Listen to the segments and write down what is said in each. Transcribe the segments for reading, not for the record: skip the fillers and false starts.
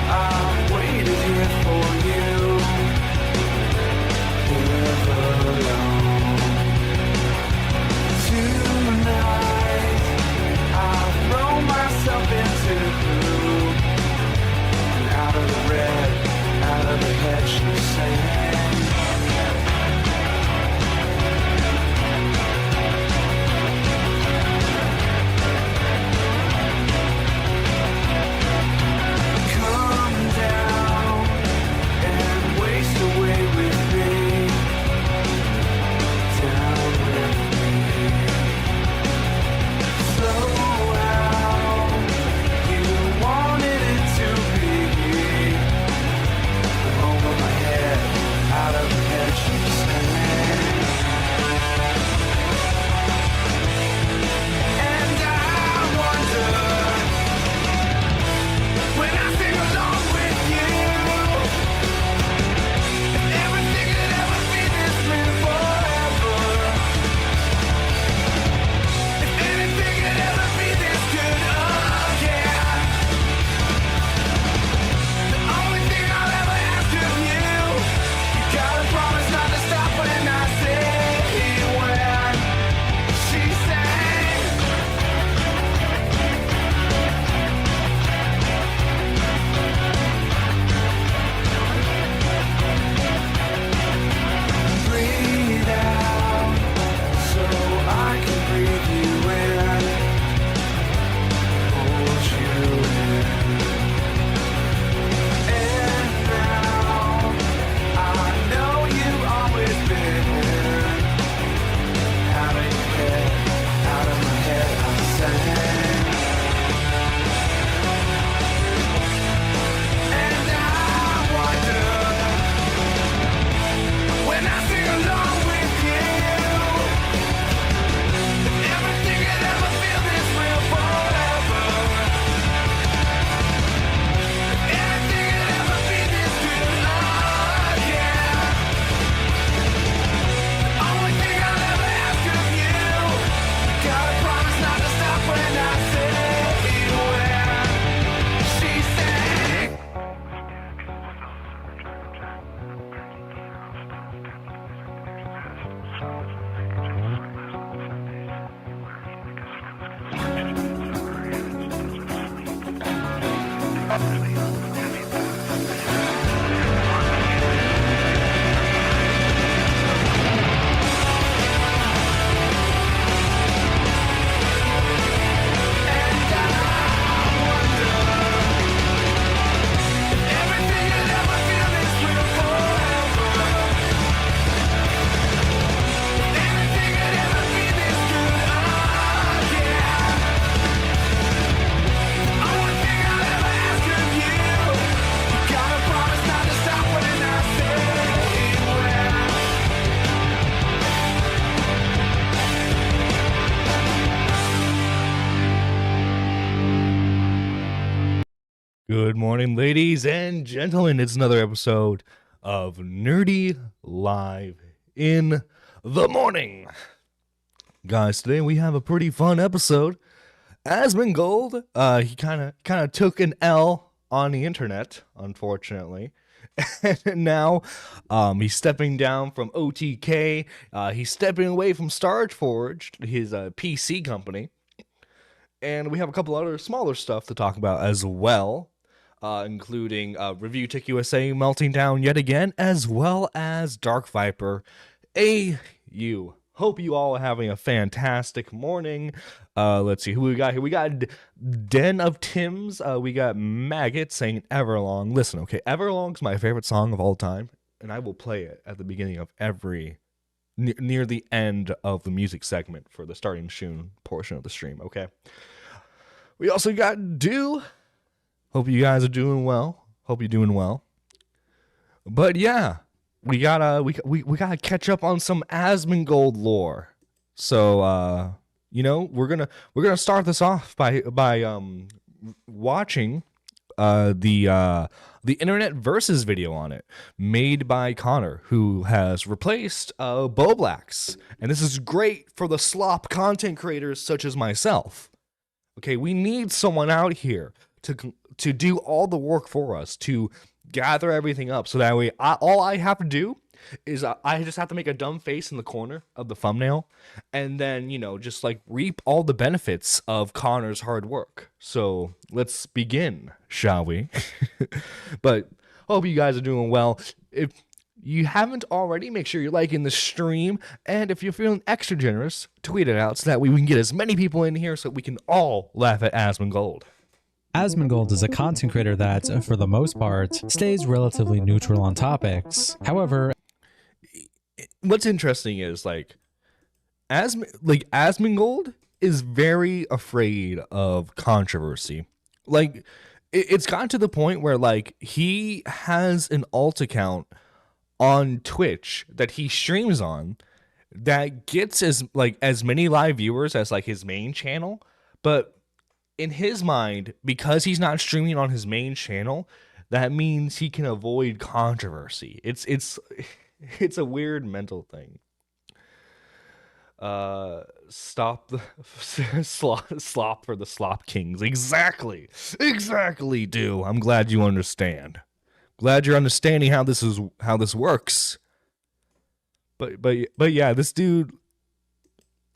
I've waited here for you. Live alone. Tonight, I'll throw myself into blue. And out of the red, out of the head, she's saying. Good morning, ladies and gentlemen. It's another episode of Nerdy Live in the Morning. Guys, today we have a pretty fun episode. Asmongold, he kind of took an L on the internet, unfortunately. And now he's stepping down from OTK. He's stepping away from Starforged, his PC company. And we have a couple other smaller stuff to talk about as well. Including Review Tech USA melting down yet again, as well as Dark Viper AU. Hope you all are having a fantastic morning. Let's see who we got here. We got Den of Tims. We got Maggot saying Everlong. Listen, okay, Everlong's my favorite song of all time, and I will play it at the beginning of every near the end of the music segment for the starting tune portion of the stream. Okay. We also got Do. Hope you guys are doing well. Hope you're doing well. But yeah, we gotta catch up on some Asmongold lore. So we're gonna start this off by watching the Internet Versus video on it, made by Connor, who has replaced Boblax, and this is great for the slop content creators such as myself. Okay, we need someone out here to do all the work for us, to gather everything up, so that way all I have to do is I just have to make a dumb face in the corner of the thumbnail, and then, just like reap all the benefits of Connor's hard work. So let's begin, shall we? But hope you guys are doing well. If you haven't already, make sure you're liking the stream, and if you're feeling extra generous, tweet it out so that way we can get as many people in here so we can all laugh at Asmongold. Asmongold is a content creator that, for the most part, stays relatively neutral on topics. However, what's interesting is Asmongold is very afraid of controversy. Like, it's gotten to the point where he has an alt account on Twitch that he streams on that gets as many live viewers as his main channel, but in his mind, because he's not streaming on his main channel, that means he can avoid controversy. It's a weird mental thing. Stop the slop for the slop kings. Exactly, do. I'm glad you understand. Glad you're understanding how this works. But yeah, this dude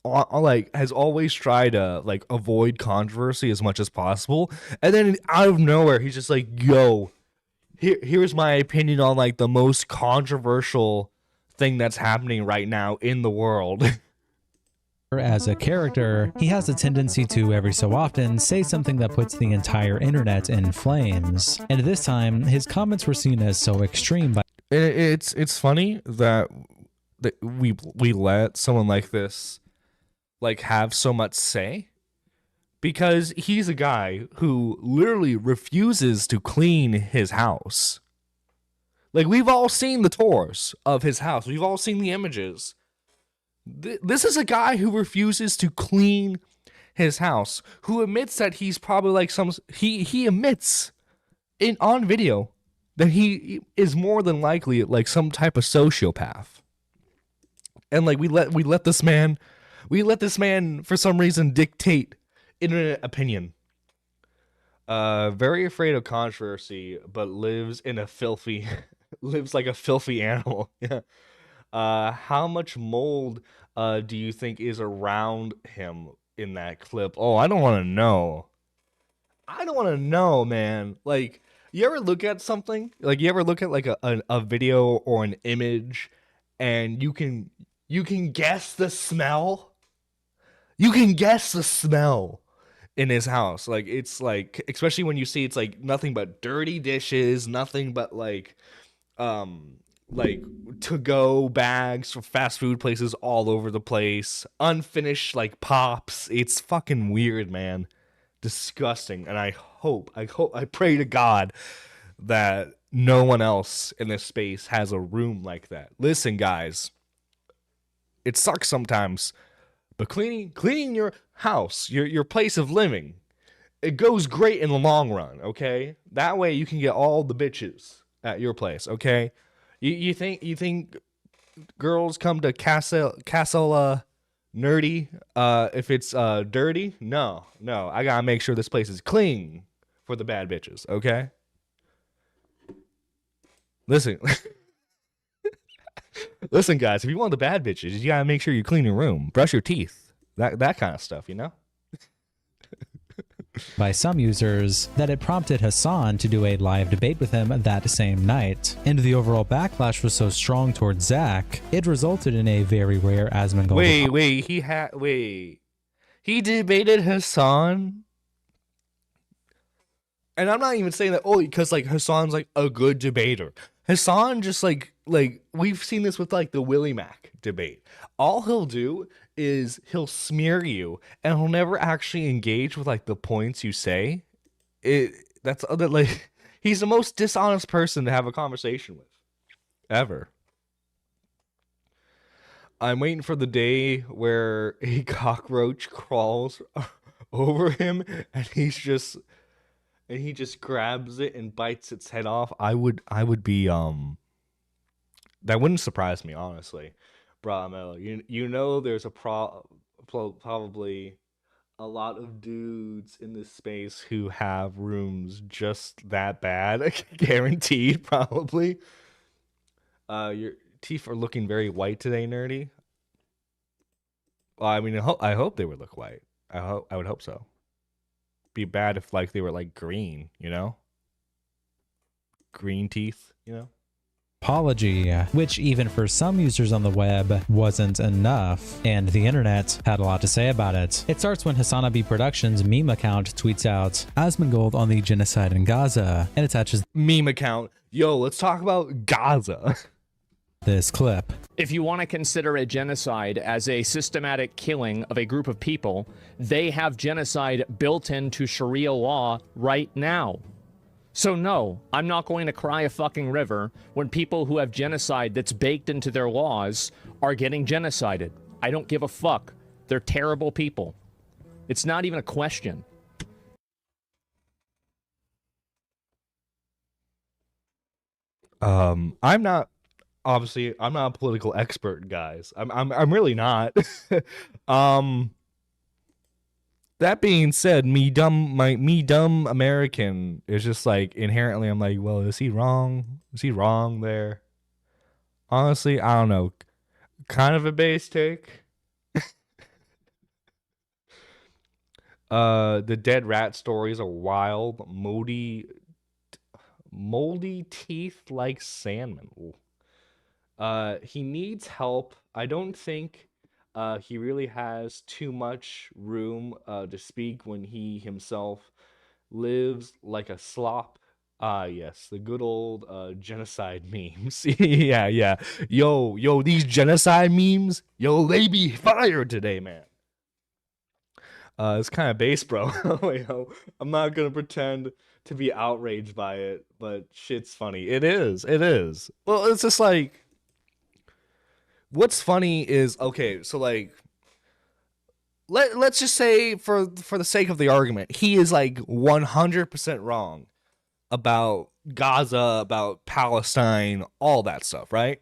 has always tried to avoid controversy as much as possible, and then out of nowhere he's just like, yo, here's my opinion on the most controversial thing that's happening right now in the world. as a character, he has a tendency to, every so often, say something that puts the entire internet in flames. And this time, his comments were seen as so extreme by— It's funny that we let someone like this have so much say, because he's a guy who literally refuses to clean his house. We've all seen the tours of his house. We've all seen the images. This is a guy who refuses to clean his house, who admits that he's probably he admits on video that he is more than likely some type of sociopath. And we let this man for some reason dictate internet opinion. Very afraid of controversy, but lives like a filthy animal. Yeah. How much mold do you think is around him in that clip? Oh, I don't want to know. Man. You ever look at something? You ever look at a video or an image, and you can guess the smell? You can guess the smell in his house. It's especially when you see it's nothing but dirty dishes, nothing but to-go bags for fast food places all over the place, unfinished pops. It's fucking weird, man. Disgusting. And I pray to God that no one else in this space has a room like that. Listen, guys, it sucks sometimes, but cleaning your house, your place of living, it goes great in the long run, okay? That way you can get all the bitches at your place, okay? You think girls come to Castle Nerdy if it's dirty? No. I gotta make sure this place is clean for the bad bitches, okay? Listen, guys. If you want the bad bitches, you gotta make sure you clean your room, brush your teeth, that kind of stuff, you know. by some users, that it prompted Hassan to do a live debate with him that same night. And the overall backlash was so strong towards Zach, it resulted in a very rare Asmongold. He debated Hassan? And I'm not even saying that because Hassan's a good debater. Hassan just we've seen this with the Willie Mac debate. All he'll do is he'll smear you, and he'll never actually engage with the points you say. He's the most dishonest person to have a conversation with ever. I'm waiting for the day where a cockroach crawls over him and he just grabs it and bites its head off. I would be that wouldn't surprise me, honestly. Bro, Mello, you know there's a probably a lot of dudes in this space who have rooms just that bad. Guaranteed, probably. Your teeth are looking very white today, Nerdy. Well, I mean, I hope they would look white. I would hope so. Be bad if like they were like green, you know? Green teeth, you know? Apology, which even for some users on the web wasn't enough, and the internet had a lot to say about it. It starts when Hasanabi Productions meme account tweets out Asmongold on the genocide in Gaza and attaches Meme account. Yo, let's talk about Gaza. this clip. If you want to consider a genocide as a systematic killing of a group of people, they have genocide built into Sharia law right now. So no, I'm not going to cry a fucking river when people who have genocide that's baked into their laws are getting genocided. I don't give a fuck. They're terrible people. It's not even a question. I'm not a political expert, guys. I'm really not. That being said, me dumb American is just like inherently I'm like, well, is he wrong? Is he wrong there? Honestly, I don't know. Kind of a base take. The dead rat stories are wild, moldy teeth like salmon. He needs help. I don't think he really has too much room to speak when he himself lives like a slop. Yes, the good old genocide memes. Yeah. Yo, these genocide memes, yo, they be fired today, man. It's kind of base, bro. Yo, I'm not gonna pretend to be outraged by it, but shit's funny. It is. Well, it's just like, what's funny is, okay, so like, let's just say for the sake of the argument, he is like 100% wrong about Gaza, about Palestine, all that stuff, right?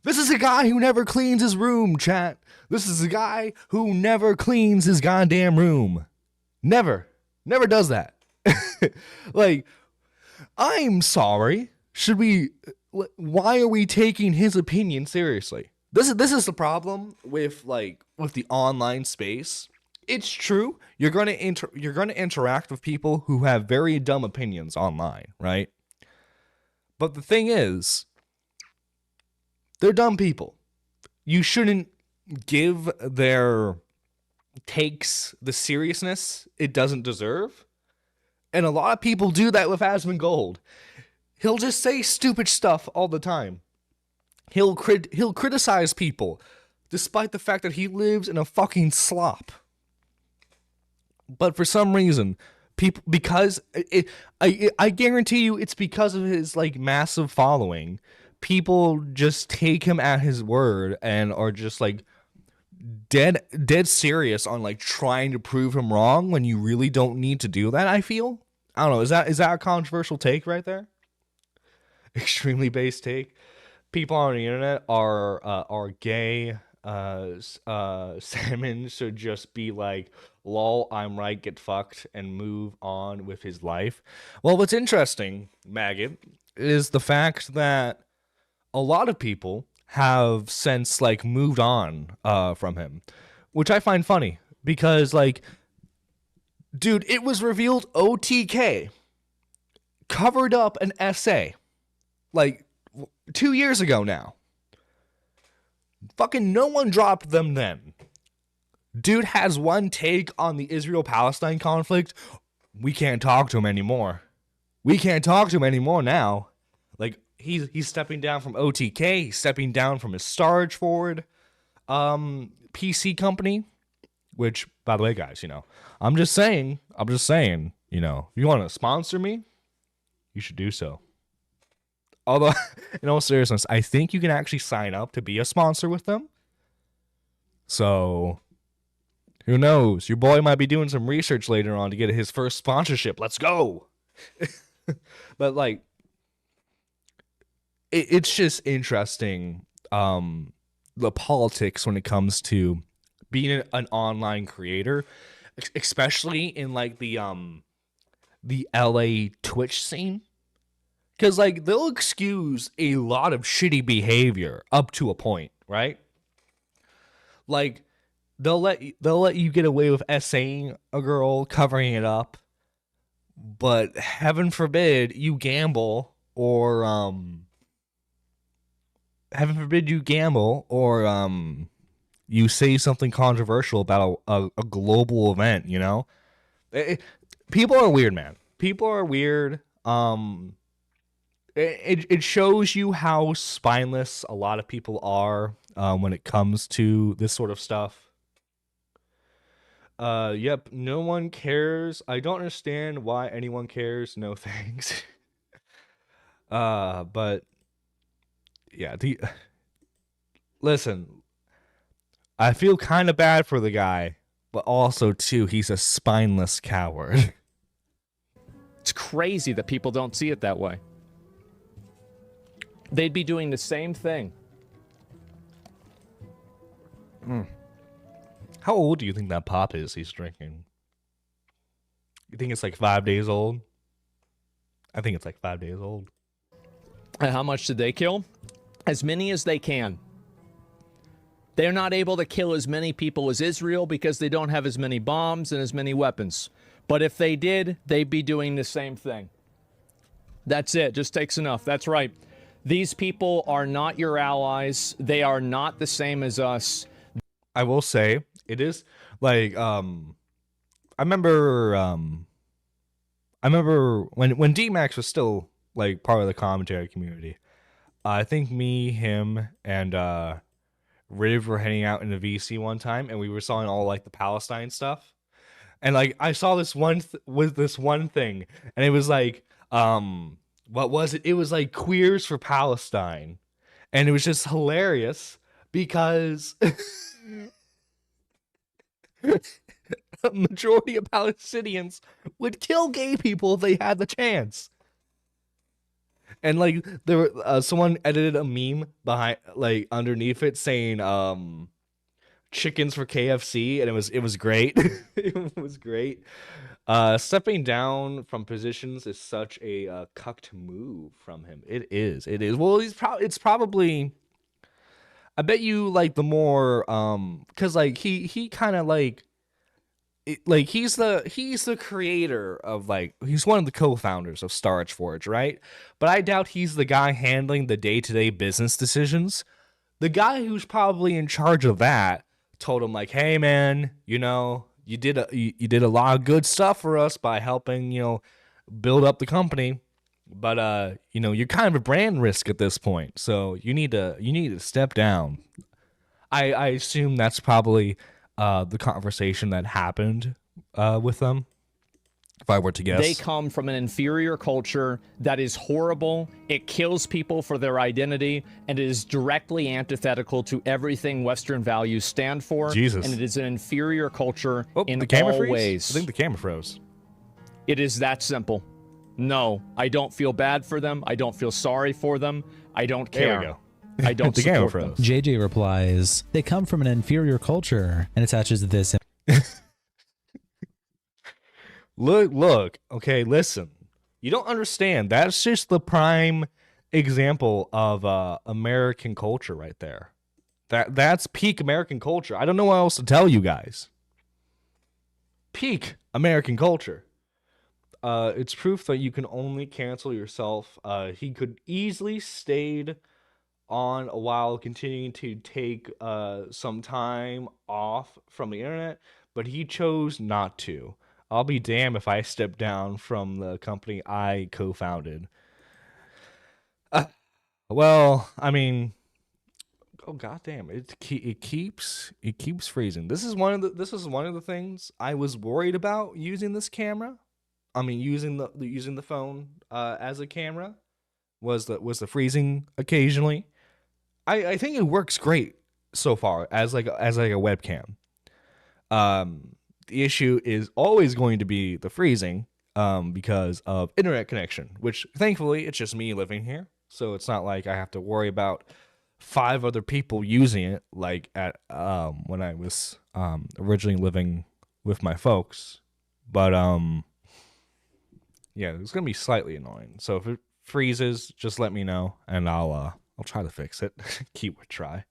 This is a guy who never cleans his room, chat. This is a guy who never cleans his goddamn room. Never does that. Like, I'm sorry. Why are we taking his opinion seriously? This is the problem with the online space. It's true. You're going to interact with people who have very dumb opinions online, right? But the thing is, they're dumb people. You shouldn't give their takes the seriousness it doesn't deserve. And a lot of people do that with Asmongold. He'll just say stupid stuff all the time. He'll criticize people despite the fact that he lives in a fucking slop. But for some reason, people, because I guarantee you it's because of his like massive following, people just take him at his word and are just like dead serious on like trying to prove him wrong when you really don't need to do that. I don't know, is that a controversial take right there? Extremely base take. People on the internet are gay. Salmon should just be like, lol, I'm right, get fucked, and move on with his life. Well, what's interesting, Maggot, is the fact that a lot of people have since like moved on from him, which I find funny because like, dude, it was revealed OTK covered up an essay like 2 years ago now. Fucking no one dropped them then. Dude has one take on the Israel-Palestine conflict. We can't talk to him anymore. We can't talk to him anymore now. Like, he's stepping down from OTK. He's stepping down from his Storage Forward PC company. Which, by the way, guys, you know, I'm just saying, you know, if you want to sponsor me, you should do so. Although, in all seriousness, I think you can actually sign up to be a sponsor with them. So, who knows? Your boy might be doing some research later on to get his first sponsorship. Let's go! But, like, it's just interesting, the politics when it comes to being an online creator, especially in like the LA Twitch scene. Cause like they'll excuse a lot of shitty behavior up to a point, right? Like they'll let you get away with essaying a girl, covering it up, but heaven forbid you gamble or you say something controversial about a global event, you know? People are weird, man. People are weird. It shows you how spineless a lot of people are when it comes to this sort of stuff. Yep, no one cares. I don't understand why anyone cares. No thanks. But yeah, listen, I feel kind of bad for the guy, but also too, he's a spineless coward. It's crazy that people don't see it that way. They'd be doing the same thing. How old do you think that pop is he's drinking? You think it's like 5 days old? I think it's like 5 days old. And how much did they kill? As many as they can. They're not able to kill as many people as Israel because they don't have as many bombs and as many weapons. But if they did, they'd be doing the same thing. That's it. Just takes enough. That's right. These people are not your allies. They are not the same as us. I will say it is like I remember when D-Max was still like part of the commentary community. I think me, him, and Riv were heading out in the VC one time, and we were selling all like the Palestine stuff. And like I saw this one thing, and it was like what was it? It was like Queers for Palestine. And it was just hilarious because a majority of Palestinians would kill gay people if they had the chance. And like there were someone edited a meme behind like underneath it saying chickens for KFC, and it was great. It was great. Stepping down from positions is such a cucked move from him. It is. Well, it's probably. I bet you like the more because like he kind of like he's the creator of like he's one of the co-founders of Starch Forge, right? But I doubt he's the guy handling the day-to-day business decisions. The guy who's probably in charge of that told him like, "Hey man, you know, you did a lot of good stuff for us by helping, you know, build up the company, but you know, you're kind of a brand risk at this point, so you need to step down." I assume that's probably the conversation that happened with them, if I were to guess. They come from an inferior culture that is horrible. It kills people for their identity, and it is directly antithetical to everything Western values stand for. Jesus. And it is an inferior culture in the camera all freeze? ways. I think the camera froze. It is that simple. No, I don't feel bad for them. I don't feel sorry for them. I don't care. There we go. I don't The camera support them. froze. JJ replies, they come from an inferior culture, and attaches this. Look, okay, listen. You don't understand. That's just the prime example of American culture right there. That's peak American culture. I don't know what else to tell you guys. Peak American culture. It's proof that you can only cancel yourself. He could easily stayed on a while, continuing to take some time off from the internet, but he chose not to. I'll be damned if I step down from the company I co-founded. Well, I mean, oh goddamn, it keeps freezing. This is one of the things I was worried about using this camera. I mean, using the phone as a camera was the freezing occasionally. I think it works great so far as like a webcam. The issue is always going to be the freezing because of internet connection, which thankfully it's just me living here, so it's not like I have to worry about 5 other people using it, like at when I was originally living with my folks. But yeah, it's gonna be slightly annoying. So if it freezes, just let me know and I'll try to fix it. Keyword try.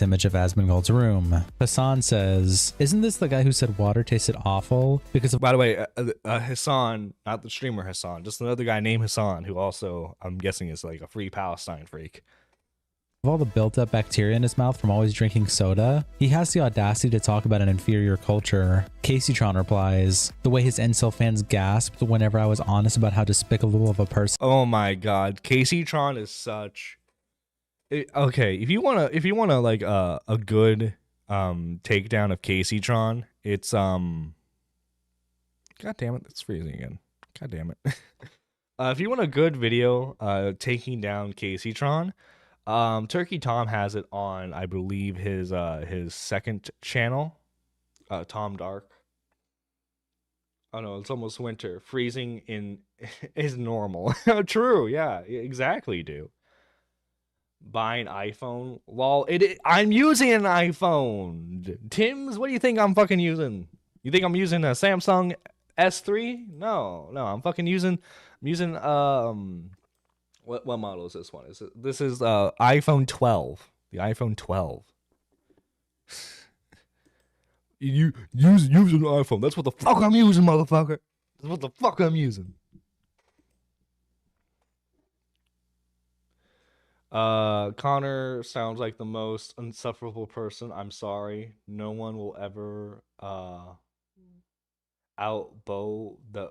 Image of Asmongold's room. Hassan says, "Isn't this the guy who said water tasted awful because of By the way, Hassan, not the streamer Hassan, just another guy named Hassan who also, I'm guessing, is like a free Palestine freak. all the built-up bacteria in his mouth from always drinking soda? He has the audacity to talk about an inferior culture." Caseytron replies, "The way his incel fans gasped whenever I was honest about how despicable of a person." Oh my God, Caseytron is such. Okay, if you wanna like a good takedown of Caseytron, it's God damn it, it's freezing again. God damn it. If you want a good video taking down Caseytron, Turkey Tom has it on, I believe, his second channel, Tom Dark. Oh no, it's almost winter. Freezing in is normal. True, yeah, exactly, dude. Buy an iPhone. Lol, I'm using an iPhone. Tim's, what do you think I'm fucking using? You think I'm using a Samsung S3? No, I'm fucking using what model is this one? This is iPhone 12. The iPhone 12. You use an iPhone. That's what the fuck I'm using, motherfucker. That's what the fuck I'm using. Connor sounds like the most insufferable person. I'm sorry. No one will ever outbow the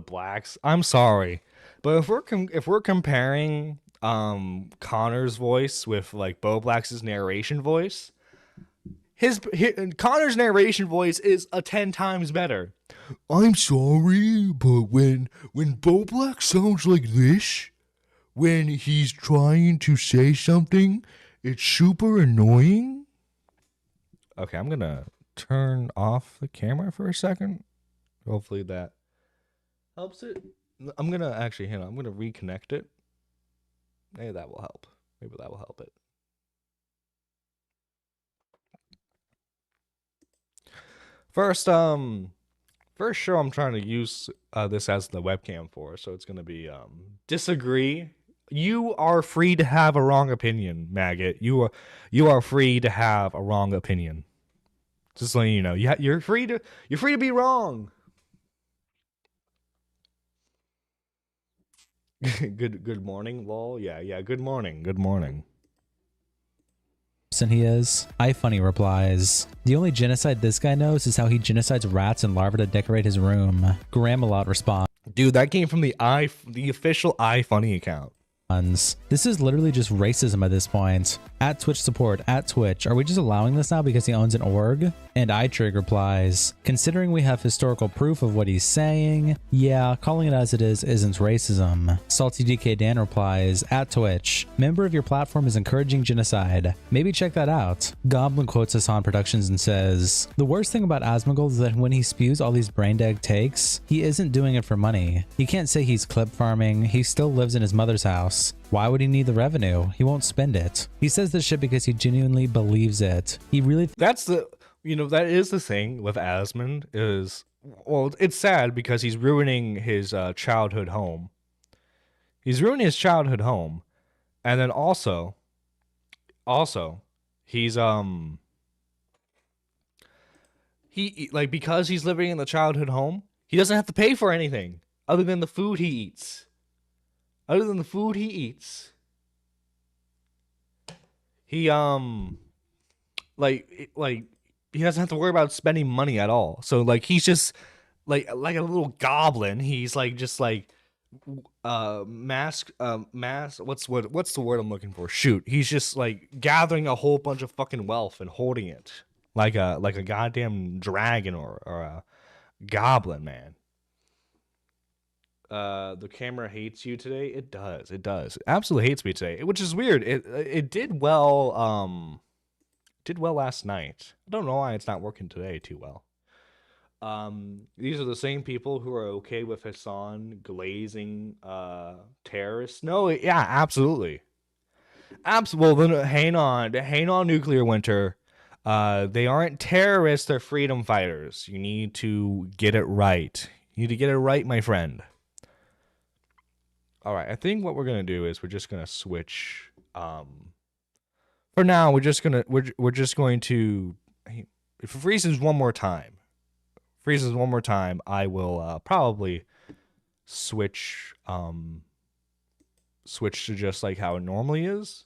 blacks. I'm sorry. But if we're comparing Connor's voice with like Bo Black's narration voice, his Connor's narration voice is 10 times better. I'm sorry, but when Bo Black sounds like this, when he's trying to say something, it's super annoying. Okay, I'm gonna turn off the camera for a second. Hopefully that helps it. I'm gonna reconnect it. Maybe that will help. Maybe that will help it. First show I'm trying to use this as the webcam for, so it's gonna be disagree. You are free to have a wrong opinion, maggot. You are free to have a wrong opinion. Just letting you know, you're free to be wrong. Good morning, lol. Yeah. Good morning. He is. iFunny replies, "The only genocide this guy knows is how he genocides rats and larvae to decorate his room." Gramalot responds, Dude, that came from the official iFunny account. "This is literally just racism at this point. At Twitch support, at Twitch, are we just allowing this now because he owns an org?" And iTrig replies, "Considering we have historical proof of what he's saying, yeah, calling it as it is isn't racism." Salty DK Dan replies, at Twitch, "Member of your platform is encouraging genocide. Maybe check that out." Goblin quotes us on Productions and says, "The worst thing about Asmongold is that when he spews all these brain dead takes, he isn't doing it for money. He can't say he's clip farming. He still lives in his mother's house. Why would he need the revenue? He won't spend it. He says this shit because he genuinely believes it. He really..." That is the thing with Asmond is, well, it's sad because he's ruining his childhood home. He's ruining his childhood home. And then also, he's, because he's living in the childhood home, he doesn't have to pay for anything other than the food he eats. He he doesn't have to worry about spending money at all. So like he's just like a little goblin. He's like just like mass what's the word I'm looking for? Shoot. He's just like gathering a whole bunch of fucking wealth and holding it like a goddamn dragon or a goblin, man. The camera hates you today. It does. It absolutely hates me today, which is weird. It did well last night. I don't know why it's not working today too well. These are the same people who are okay with Hassan glazing terrorists. No, yeah, absolutely. Well, then hang on, nuclear winter. They aren't terrorists, they're freedom fighters. You need to get it right. You need to get it right, my friend. All right, I think what we're gonna do is we're just gonna switch. For now, we're just going to. If it freezes one more time, I will probably switch switch to just like how it normally is.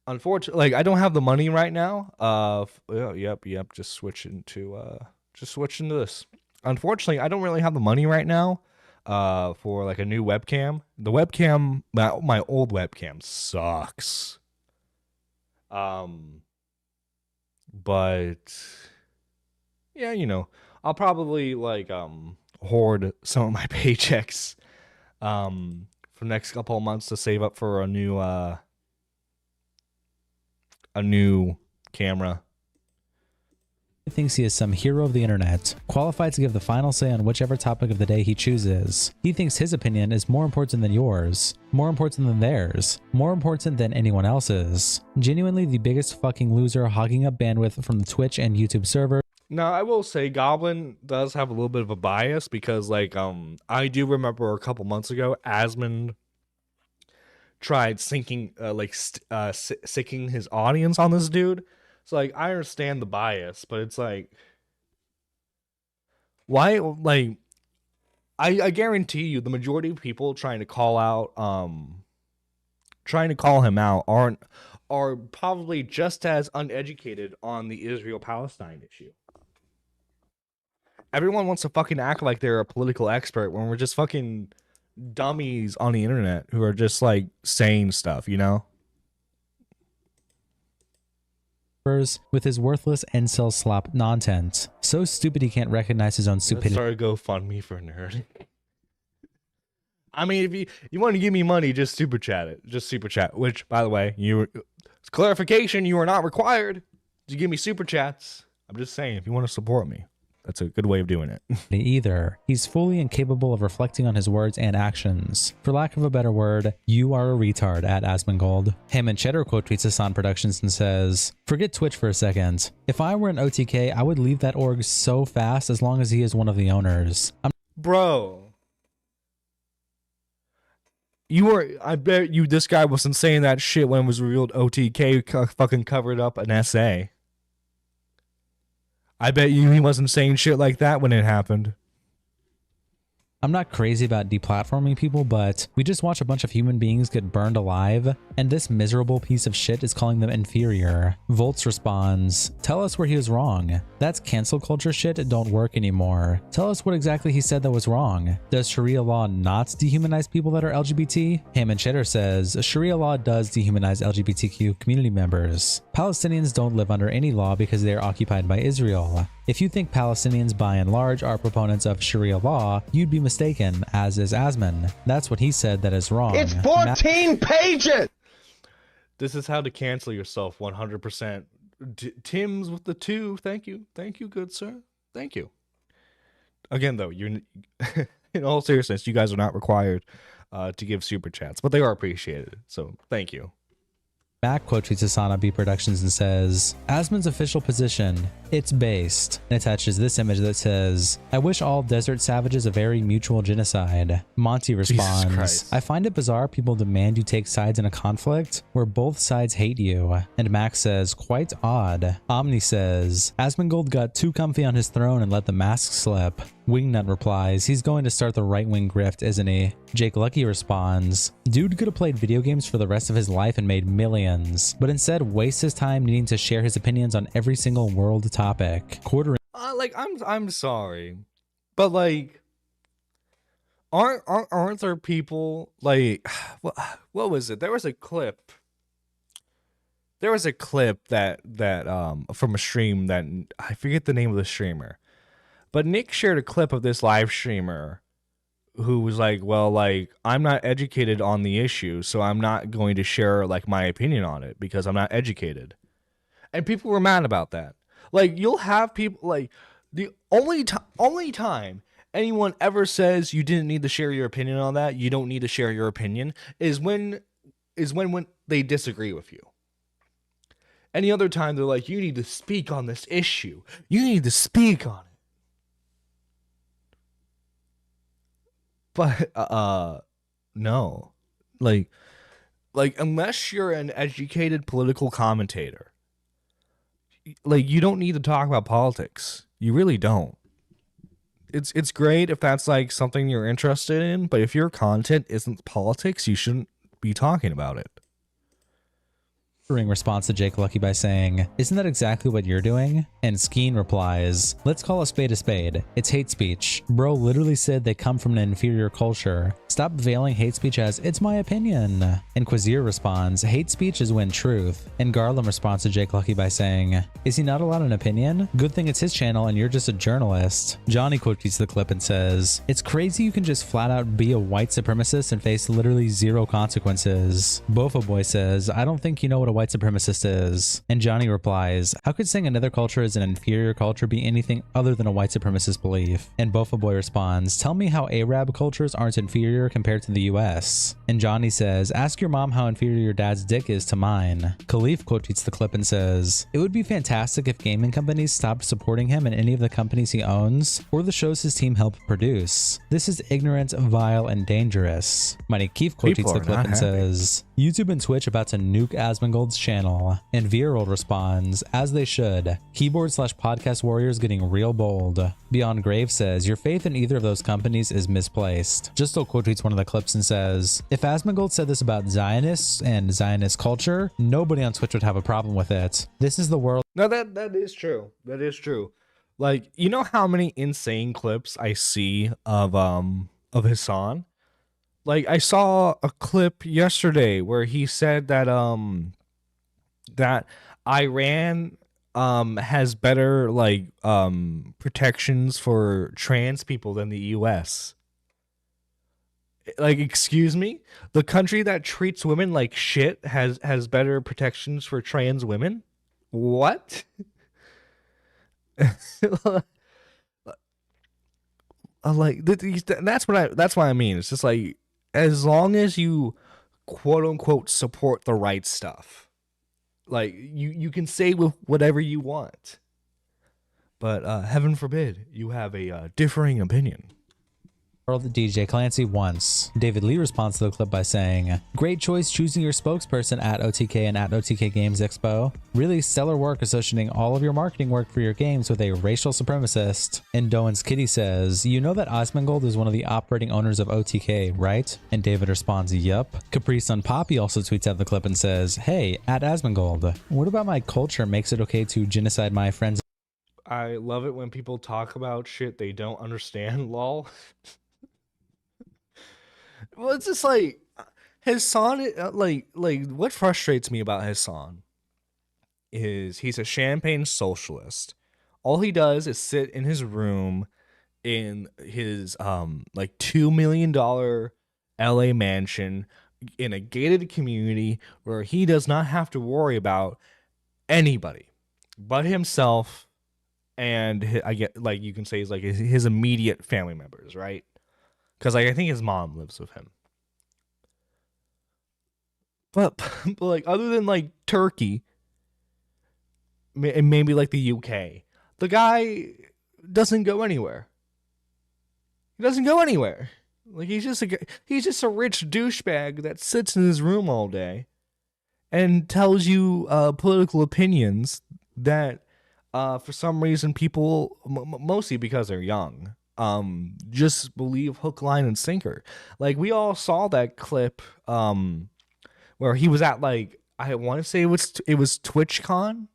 Unfortunately, like I don't have the money right now. Yep. Just switching to this. Unfortunately, I don't really have the money right now. For like a new webcam. The webcam, my old webcam sucks. But yeah, you know, I'll probably like hoard some of my paychecks for the next couple of months to save up for a new camera. He thinks he is some hero of the internet, qualified to give the final say on whichever topic of the day he chooses. He thinks his opinion is more important than yours, more important than theirs, more important than anyone else's. Genuinely the biggest fucking loser, hogging up bandwidth from the Twitch and YouTube server. Now, I will say Goblin does have a little bit of a bias because, like, I do remember a couple months ago, Asmond tried sinking his audience on this dude. So, like, I understand the bias, but it's like, why, like, I guarantee you the majority of people trying to call him out are probably just as uneducated on the Israel-Palestine issue. Everyone wants to fucking act like they're a political expert when we're just fucking dummies on the internet who are just like saying stuff, you know? With his worthless incel slop nonsense. So stupid he can't recognize his own stupidity. Start a GoFundMe for Nerd. I mean, if you want to give me money, just super chat it. Just super chat. Which, by the way, clarification, you are not required to give me super chats. I'm just saying, if you want to support me, that's a good way of doing it. Either. He's fully incapable of reflecting on his words and actions. For lack of a better word, you are a retard at Asmongold. Ham and Cheddar quote tweets Hassan Productions and says, "Forget Twitch for a second. If I were an OTK, I would leave that org so fast as long as he is one of the owners." Bro. I bet you this guy wasn't saying that shit when it was revealed OTK fucking covered up an SA. I bet you he wasn't saying shit like that when it happened. I'm not crazy about deplatforming people, but we just watch a bunch of human beings get burned alive, and this miserable piece of shit is calling them inferior. Volts responds, "Tell us where he was wrong. That's cancel culture shit, it don't work anymore. Tell us what exactly he said that was wrong. Does Sharia law not dehumanize people that are LGBT?" Ham and Cheddar says, "Sharia law does dehumanize LGBTQ community members. Palestinians don't live under any law because they are occupied by Israel. If you think Palestinians by and large are proponents of Sharia law, you'd be mistaken, as is Asman. That's what he said that is wrong." It's 14 pages! This is how to cancel yourself 100%. Tim's with the 2. Thank you. Thank you, good sir. Thank you. Again, though, you're in all seriousness, you guys are not required to give super chats, but they are appreciated. So thank you. Mac quote tweets Asana B Productions and says, "Asman's official position, it's based," and attaches this image that says, "I wish all desert savages a very mutual genocide." Monty responds, Christ. "I find it bizarre people demand you take sides in a conflict where both sides hate you." And Max says, "Quite odd." Omni says, "Asmongold got too comfy on his throne and let the mask slip." Wingnut replies, "He's going to start the right-wing grift, isn't he?" Jake Lucky responds, "Dude could have played video games for the rest of his life and made millions, but instead wastes his time needing to share his opinions on every single world topic." I'm sorry, but like, aren't there people like, what was it? There was a clip that from a stream that I forget the name of the streamer. But Nick shared a clip of this live streamer who was like, well, like, I'm not educated on the issue, so I'm not going to share, like, my opinion on it because I'm not educated. And people were mad about that. Like, you'll have people, like, The only time anyone ever says you didn't need to share your opinion on that, you don't need to share your opinion, is when they disagree with you. Any other time they're like, you need to speak on this issue. You need to speak on it. But no. Like unless you're an educated political commentator, like, you don't need to talk about politics. You really don't. It's great if that's like something you're interested in, but if your content isn't politics, you shouldn't be talking about it. Response to Jake Lucky by saying, "Isn't that exactly what you're doing?" And Skeen replies, "Let's call a spade a spade. It's hate speech. Bro literally said they come from an inferior culture. Stop veiling hate speech as, it's my opinion." And Quazir responds, "Hate speech is when truth." And Garland responds to Jake Lucky by saying, "Is he not allowed an opinion? Good thing it's his channel and you're just a journalist." Johnny quote tweets the clip and says, "It's crazy you can just flat out be a white supremacist and face literally zero consequences." Bofa Boy says, "I don't think you know what a white supremacist is." And Johnny replies, "How could saying another culture is an inferior culture be anything other than a white supremacist belief?" And Bofa Boy responds, "Tell me how Arab cultures aren't inferior compared to the US." And Johnny says, "Ask your mom how inferior your dad's dick is to mine." Khalif quote tweets the clip and says, "It would be fantastic if gaming companies stopped supporting him in any of the companies he owns or the shows his team helped produce. This is ignorant, vile, and dangerous." Mighty Keith quote tweets the clip and says, "YouTube and Twitch about to nuke Asmongold's channel." And Viral responds, "As they should. Keyboard/podcast warriors getting real bold." Beyond Grave says, "Your faith in either of those companies is misplaced." Justo quote tweets one of the clips and says, "If Asmongold said this about Zionists and Zionist culture, nobody on Twitch would have a problem with it. This is the world." No, that is true. That is true. Like, you know how many insane clips I see of Hassan? Like, I saw a clip yesterday where he said that that Iran has better protections for trans people than the US. Like, excuse me? The country that treats women like shit has better protections for trans women? What? That's what I mean. It's just like, as long as you quote unquote support the right stuff, like, you can say with whatever you want, but heaven forbid you have a differing opinion. DJ Clancy wants. David Lee responds to the clip by saying, "Great choice choosing your spokesperson at OTK and at OTK Games Expo. Really stellar work associating all of your marketing work for your games with a racial supremacist." And Doan's Kitty says, "You know that Asmongold is one of the operating owners of OTK, right?" And David responds, "Yup." Capri Sun Poppy also tweets out the clip and says, "Hey, at Asmongold, what about my culture makes it okay to genocide my friends?" I love it when people talk about shit they don't understand, lol. Well, it's just like Hassan, like what frustrates me about Hassan is he's a champagne socialist. All he does is sit in his room in his like $2 million LA mansion in a gated community where he does not have to worry about anybody but himself and you can say, he's like his immediate family members, right? Because I think his mom lives with him. But like, other than like Turkey and maybe like the UK, the guy doesn't go anywhere. He doesn't go anywhere. Like, he's just a rich douchebag that sits in his room all day and tells you political opinions that for some reason people, mostly because they're young, just believe hook, line, and sinker. Like, we all saw that clip where he was at, like, I want to say it was TwitchCon,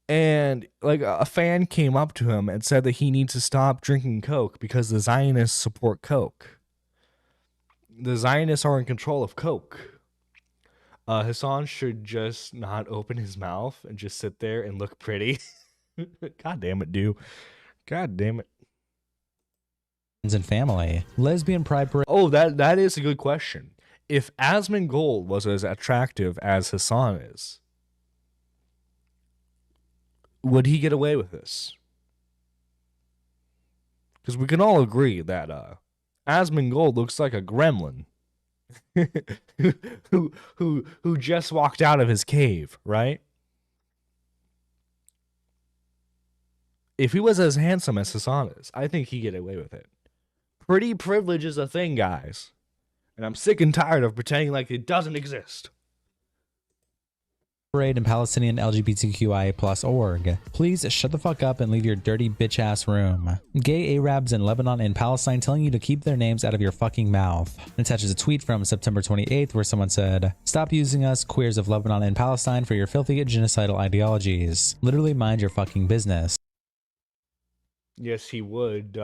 and like a fan came up to him and said that he needs to stop drinking Coke because the Zionists support Coke. The Zionists are in control of Coke. Hassan should just not open his mouth and just sit there and look pretty. God damn it, dude. God damn it. And family. Lesbian pride parade. Oh, that is a good question. If Asmongold was as attractive as Hassan is, would he get away with this? Because we can all agree that Asmongold looks like a gremlin who just walked out of his cave, right? If he was as handsome as Hassan is, I think he'd get away with it. Pretty privilege is a thing, guys. And I'm sick and tired of pretending like it doesn't exist. Parade and Palestinian LGBTQIA+ org. Please shut the fuck up and leave your dirty bitch ass room. Gay Arabs in Lebanon and Palestine telling you to keep their names out of your fucking mouth. It attaches a tweet from September 28th where someone said, "Stop using us, queers of Lebanon and Palestine, for your filthy genocidal ideologies. Literally mind your fucking business." Yes, he would.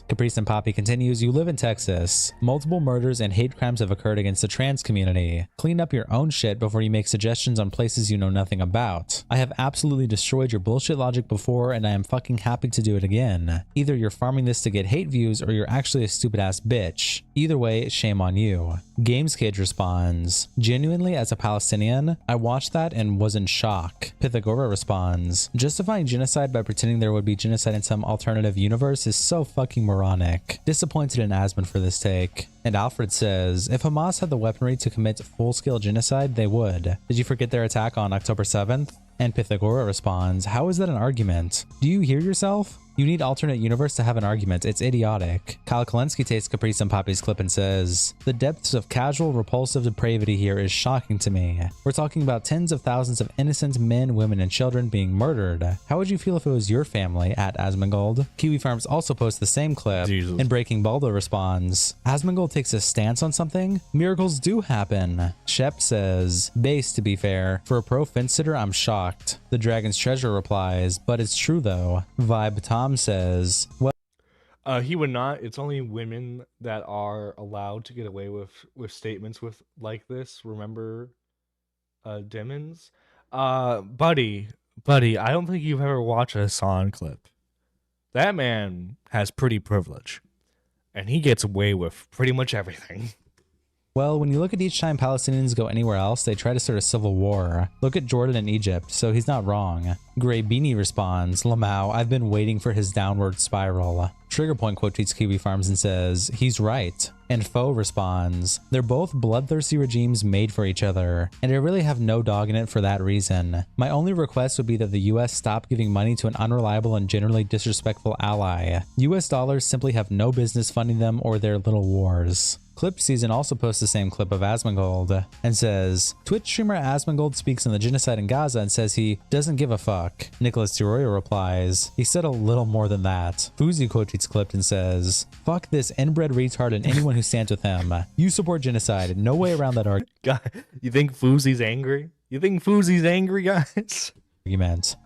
Caprice and Poppy continues, you live in Texas. Multiple murders and hate crimes have occurred against the trans community. Clean up your own shit before you make suggestions on places you know nothing about. I have absolutely destroyed your bullshit logic before, and I am fucking happy to do it again. Either you're farming this to get hate views, or you're actually a stupid ass bitch. Either way, shame on you. Games Kid responds, genuinely as a Palestinian, I watched that and was in shock. Pythagora responds, justifying genocide by pretending there would be genocide in some alternative universe is so fucking moronic. Disappointed in Asmon for this take. And Alfred says, if Hamas had the weaponry to commit full-scale genocide, they would. Did you forget their attack on October 7th? And Pythagora responds, how is that an argument? Do you hear yourself? You need alternate universe to have an argument. It's idiotic. Kyle Kalensky takes Caprice and Poppy's clip and says, the depths of casual, repulsive depravity here is shocking to me. We're talking about tens of thousands of innocent men, women, and children being murdered. How would you feel if it was your family? At Asmongold. Kiwi Farms also posts the same clip. Jesus. And Breaking Baldo responds, Asmongold takes a stance on something? Miracles do happen. Shep says, base to be fair. For a pro fence sitter, I'm shocked. The Dragon's Treasure replies, but it's true though. Vibe Tom says, well, he would not. It's only women that are allowed to get away with statements like this. Remember, Demons? Buddy, I don't think you've ever watched a Hassan clip. That man has pretty privilege, and he gets away with pretty much everything. well, when you look at each time Palestinians go anywhere else, they try to start a civil war. Look at Jordan and Egypt, so he's not wrong. Grey Beanie responds, Lamau, I've been waiting for his downward spiral. Triggerpoint quote tweets Kiwi Farms and says, he's right. And Foe responds, they're both bloodthirsty regimes made for each other, and I really have no dog in it for that reason. My only request would be that the US stop giving money to an unreliable and generally disrespectful ally. US dollars simply have no business funding them or their little wars. Clip Season also posts the same clip of Asmongold and says, Twitch streamer Asmongold speaks on the genocide in Gaza and says he doesn't give a fuck. Nicholas DeRoyo replies, he said a little more than that. Fuzi quote tweets clipped and says, fuck this inbred retard and anyone who stands with him. You support genocide. No way around that argument. You think Fuzi's angry? You think Fuzi's angry, guys?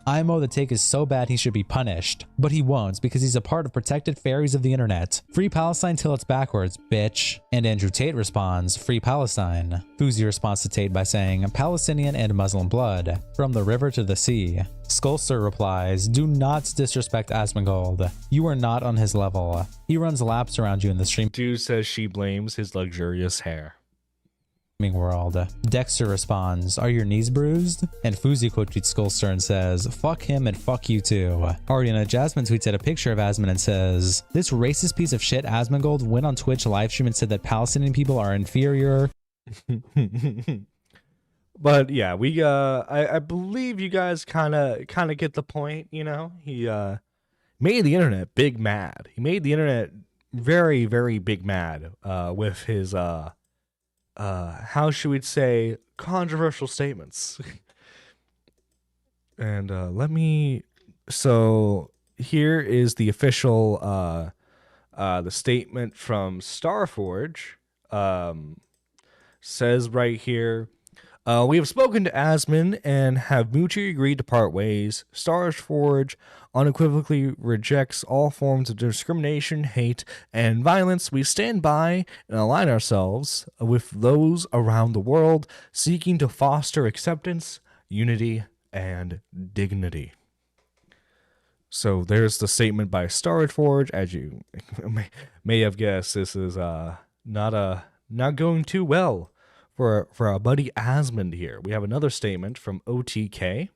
IMO the take is so bad he should be punished, but he won't because he's a part of protected fairies of the internet. Free Palestine till it's backwards, bitch. And Andrew Tate responds, free Palestine. Fuzi responds to Tate by saying, Palestinian and Muslim blood, from the river to the sea. Skullster replies, do not disrespect Asmongold. You are not on his level. He runs laps around you in the stream. Dude says she blames his luxurious hair. World. Dexter responds, are your knees bruised? And Fuzi quote tweets Skullster and says, fuck him and fuck you too. Ariana Jasmine tweets out a picture of Asmon and says, this racist piece of shit Asmongold went on Twitch livestream and said that Palestinian people are inferior. But yeah, we I believe you guys kind of get the point, you know. He made the internet big mad. He made the internet very, very big mad with his how should we say, controversial statements. And so here is the official the statement from Starforge. Says right here, we have spoken to Asmon and have mutually agreed to part ways. Starforge unequivocally rejects all forms of discrimination, hate, and violence. We stand by and align ourselves with those around the world seeking to foster acceptance, unity, and dignity. So there's the statement by Starforge. As you may have guessed, this is not going too well for our buddy Asmond here. We have another statement from OTK.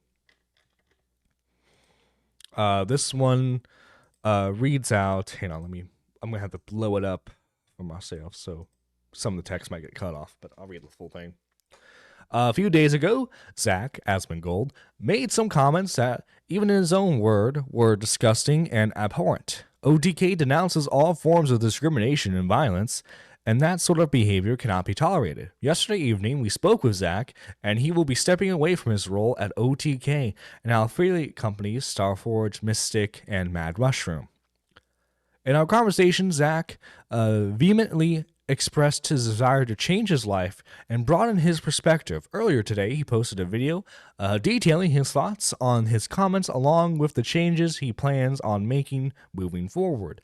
This one reads out. Hang on, I'm gonna have to blow it up for myself, so some of the text might get cut off, but I'll read the full thing. A few days ago, Zach Asmongold made some comments that, even in his own word, were disgusting and abhorrent. OTK denounces all forms of discrimination and violence, and that sort of behavior cannot be tolerated. Yesterday evening, we spoke with Zach, and he will be stepping away from his role at OTK and our affiliate companies Starforge, Mystic, and Mad Mushroom. In our conversation, Zach vehemently expressed his desire to change his life and broaden his perspective. Earlier today, he posted a video detailing his thoughts on his comments along with the changes he plans on making moving forward.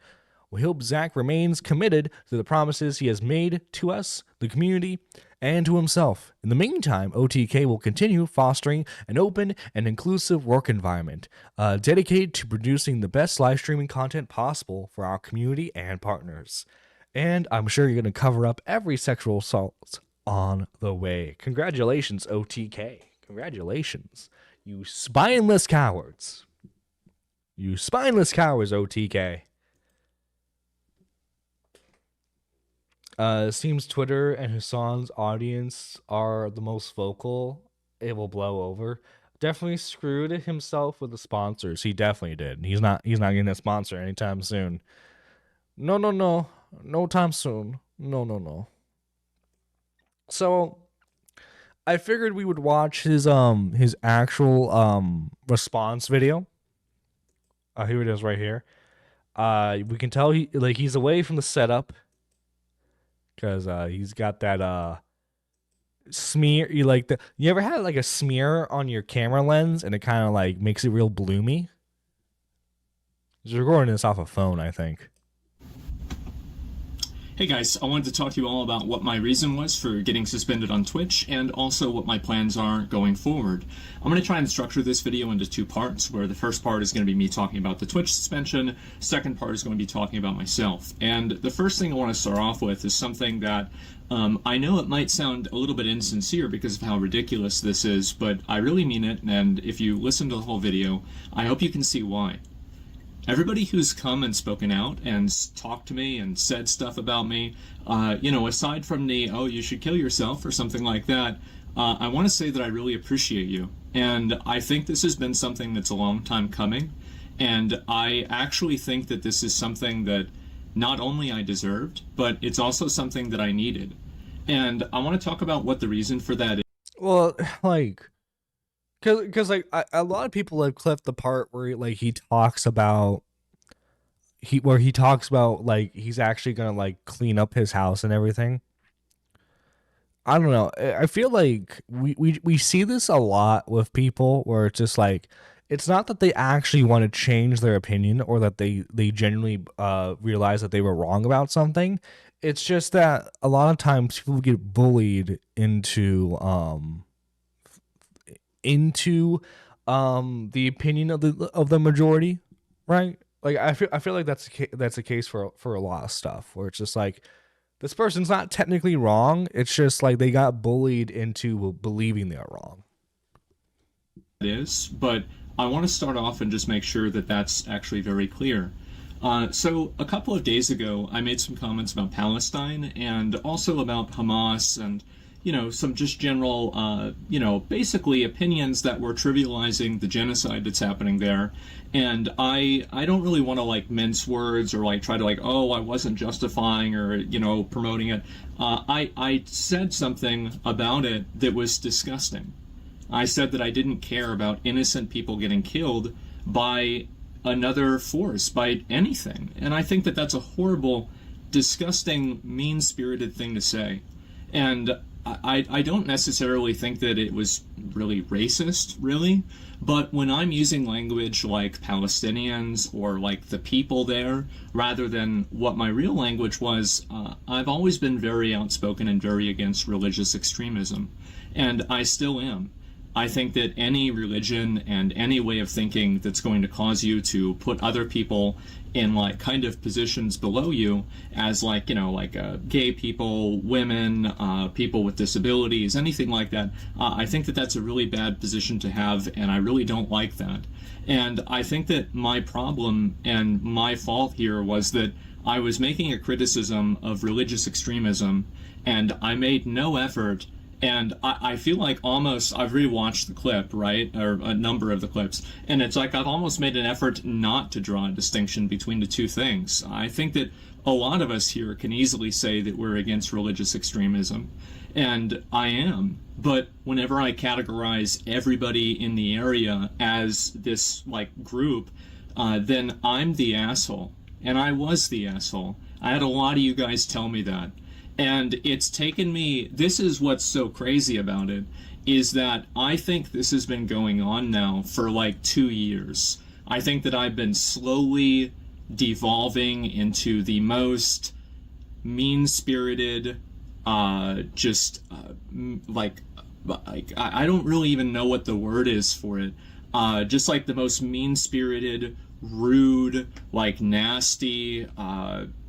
We hope Zach remains committed to the promises he has made to us, the community, and to himself. In the meantime, OTK will continue fostering an open and inclusive work environment dedicated to producing the best live streaming content possible for our community and partners. And I'm sure you're going to cover up every sexual assault on the way. Congratulations, OTK. Congratulations. You spineless cowards. You spineless cowards, OTK. Seems Twitter and Hassan's audience are the most vocal. It will blow over. Definitely screwed himself with the sponsors. He definitely did. He's not getting a sponsor anytime soon. No time soon. No. So I figured we would watch his actual response video. Here it is right here. We can tell he's away from the setup. Because he's got that smear. You ever had like a smear on your camera lens and it kind of like makes it real bloomy? He's recording this off a phone, I think. Hey guys, I wanted to talk to you all about what my reason was for getting suspended on Twitch and also what my plans are going forward. I'm going to try and structure this video into two parts, where the first part is going to be me talking about the Twitch suspension, second part is going to be talking about myself. And the first thing I want to start off with is something that I know it might sound a little bit insincere because of how ridiculous this is, but I really mean it, and if you listen to the whole video, I hope you can see why. Everybody who's come and spoken out and talked to me and said stuff about me, aside from the, oh, you should kill yourself or something like that, I want to say that I really appreciate you. And I think this has been something that's a long time coming. And I actually think that this is something that not only I deserved, but it's also something that I needed. And I want to talk about what the reason for that is. Well, Because a lot of people have clipped the part where he talks about he's actually gonna clean up his house and everything. I don't know. I feel like we see this a lot with people where it's just it's not that they actually want to change their opinion or that they genuinely realize that they were wrong about something. It's just that a lot of times people get bullied into the opinion of the majority, right? I feel like that's the case for a lot of stuff where it's just this person's not technically wrong. It's just they got bullied into believing they're wrong. It is, but I want to start off and just make sure that that's actually very clear. So a couple of days ago, I made some comments about Palestine and also about Hamas and some just general, basically opinions that were trivializing the genocide that's happening there. And I don't really want to mince words or try to oh, I wasn't justifying or, promoting it. I said something about it that was disgusting. I said that I didn't care about innocent people getting killed by another force, by anything. And I think that that's a horrible, disgusting, mean-spirited thing to say. And I don't necessarily think that it was really racist, really, but when I'm using language like Palestinians or the people there, rather than what my real language was, I've always been very outspoken and very against religious extremism, and I still am. I think that any religion and any way of thinking that's going to cause you to put other people in like kind of positions below you as like, you know, like gay people, women, people with disabilities, anything like that, I think that that's a really bad position to have, and I really don't like that. And I think that my problem and my fault here was that I was making a criticism of religious extremism, and I made no effort. And I feel like almost, I've rewatched the clip, right, or a number of the clips, and it's like I've almost made an effort not to draw a distinction between the two things. I think that a lot of us here can easily say that we're against religious extremism, and I am. But whenever I categorize everybody in the area as this, like, group, then I'm the asshole. And I was the asshole. I had a lot of you guys tell me that. And it's taken me, this is what's so crazy about it, is that I think this has been going on now for like 2 years. I think that I've been slowly devolving into the most mean-spirited, I don't really even know what the word is for it. Just like the most mean-spirited, rude, like nasty,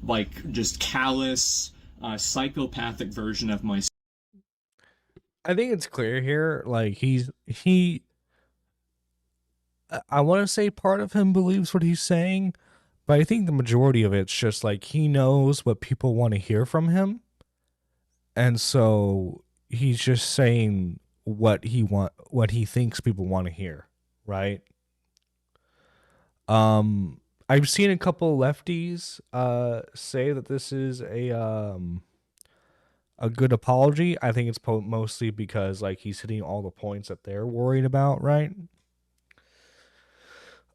like just callous, psychopathic version of myself. I think it's clear here, like I want to say part of him believes what he's saying, but I think the majority of it's just like he knows what people want to hear from him, and so he's just saying what he thinks people want to hear, right? I've seen a couple lefties say that this is a good apology. I think it's mostly because like he's hitting all the points that they're worried about, right?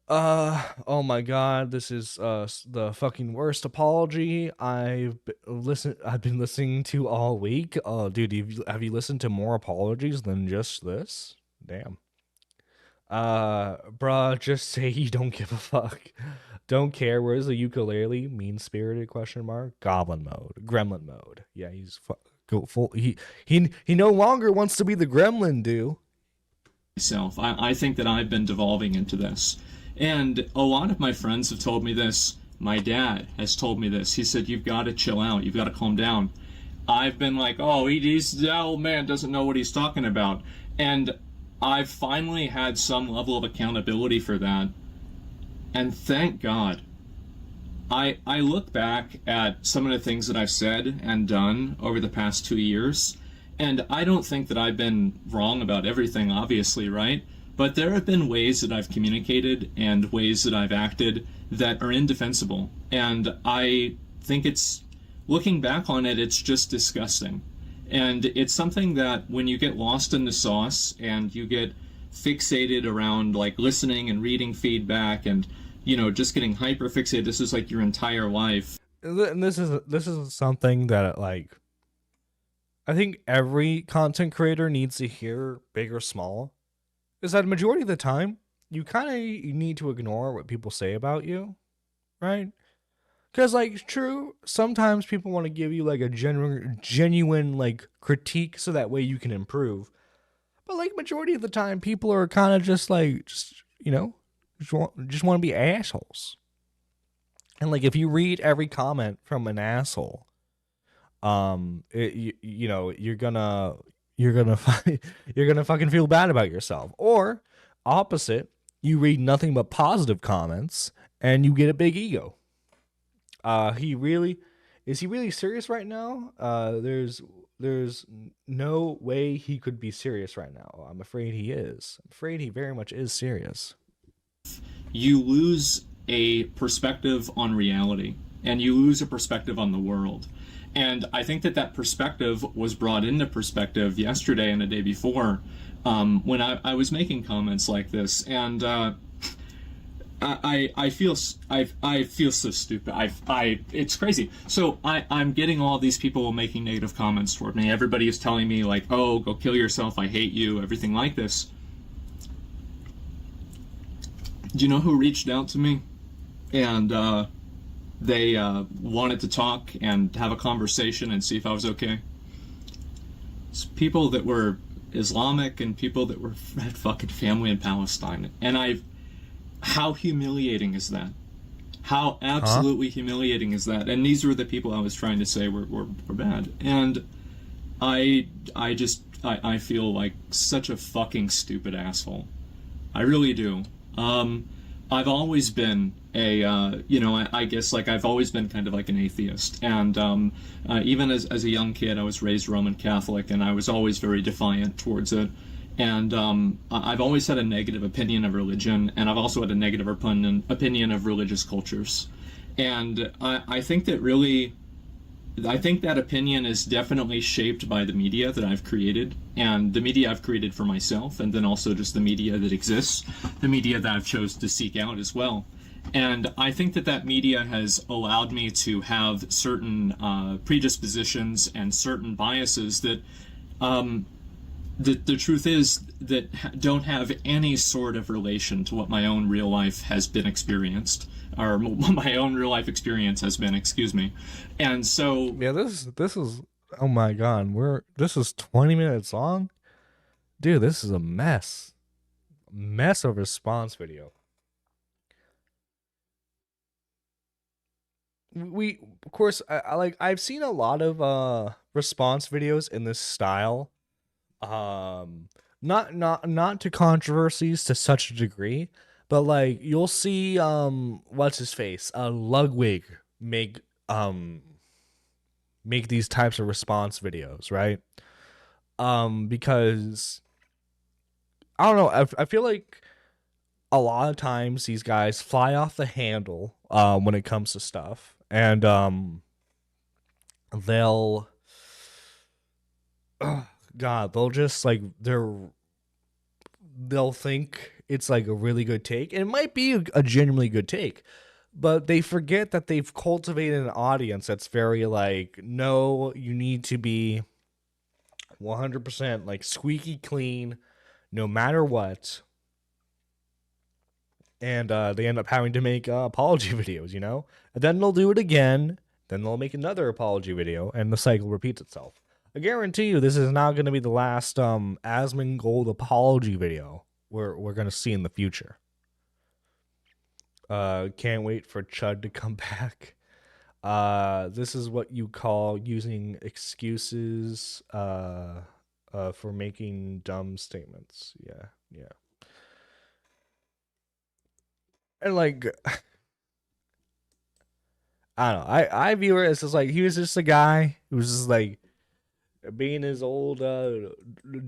Oh my god, this is the fucking worst apology I've been listening to all week. Dude, have you listened to more apologies than just this? Damn. Bruh, just say you don't give a fuck. Don't care. Where's the ukulele? Mean-spirited question mark. Goblin mode. Gremlin mode. Yeah, he's full. He no longer wants to be the gremlin, dude. I think that I've been devolving into this. And a lot of my friends have told me this. My dad has told me this. He said, you've got to chill out. You've got to calm down. I've been like, oh, that old man doesn't know what he's talking about. And I've finally had some level of accountability for that. And thank God. I look back at some of the things that I've said and done over the past 2 years, and I don't think that I've been wrong about everything, obviously, right? But there have been ways that I've communicated and ways that I've acted that are indefensible. And I think looking back on it, it's just disgusting. And it's something that when you get lost in the sauce and you get fixated around like listening and reading feedback and, you know, just getting hyper fixated, this is like your entire life. And this is something that like I think every content creator needs to hear, big or small, is that the majority of the time you kind of need to ignore what people say about you, right? Because, like, true, sometimes people want to give you, like, a genuine, like, critique so that way you can improve. But, like, majority of the time, people are kind of just, like, you know, just want to be assholes. And, like, if you read every comment from an asshole, you know, you're gonna fucking feel bad about yourself. Or, opposite, you read nothing but positive comments, and you get a big ego. Is he really serious right now? There's no way he could be serious right now. I'm afraid he is. I'm afraid he very much is serious. You lose a perspective on reality, and you lose a perspective on the world. And I think that perspective was brought into perspective yesterday and the day before, when I was making comments like this, and I feel so stupid. It's crazy. So I'm getting all these people making negative comments toward me. Everybody is telling me like, oh, go kill yourself. I hate you. Everything like this. Do you know who reached out to me? And they wanted to talk and have a conversation and see if I was okay. It's people that were Islamic and people that had fucking family in Palestine. And how humiliating is that? How absolutely humiliating is that? And these were the people I was trying to say were bad. And I feel like such a fucking stupid asshole. I really do. I've always been I guess like I've always been kind of like an atheist. And even as a young kid, I was raised Roman Catholic, and I was always very defiant towards it. And I've always had a negative opinion of religion, and I've also had a negative opinion of religious cultures. And I think that opinion is definitely shaped by the media that I've created, and the media I've created for myself, and then also just the media that exists, the media that I've chose to seek out as well. And I think that media has allowed me to have certain predispositions and certain biases that the truth is that don't have any sort of relation to what my own real life has been experienced, or my own real life experience has been, excuse me. And so yeah, this is oh my god, this is 20 minutes long, dude. This is a mess of response video. We of course I've seen a lot of response videos in this style. Not to controversies to such a degree, but like you'll see what's his face, Ludwig make these types of response videos, right? Because I don't know, I feel like a lot of times these guys fly off the handle when it comes to stuff, and they'll they'll just like they'll think it's like a really good take, and it might be a genuinely good take, but they forget that they've cultivated an audience that's very like, no, you need to be 100% like squeaky clean no matter what. And they end up having to make apology videos, you know, and then they'll do it again, then they'll make another apology video, and the cycle repeats itself. I guarantee you this is not going to be the last Asmongold apology video we're going to see in the future. Can't wait for Chud to come back. This is what you call using excuses for making dumb statements. Yeah. And like, I don't know. I view it as just like he was just a guy who was just like being his old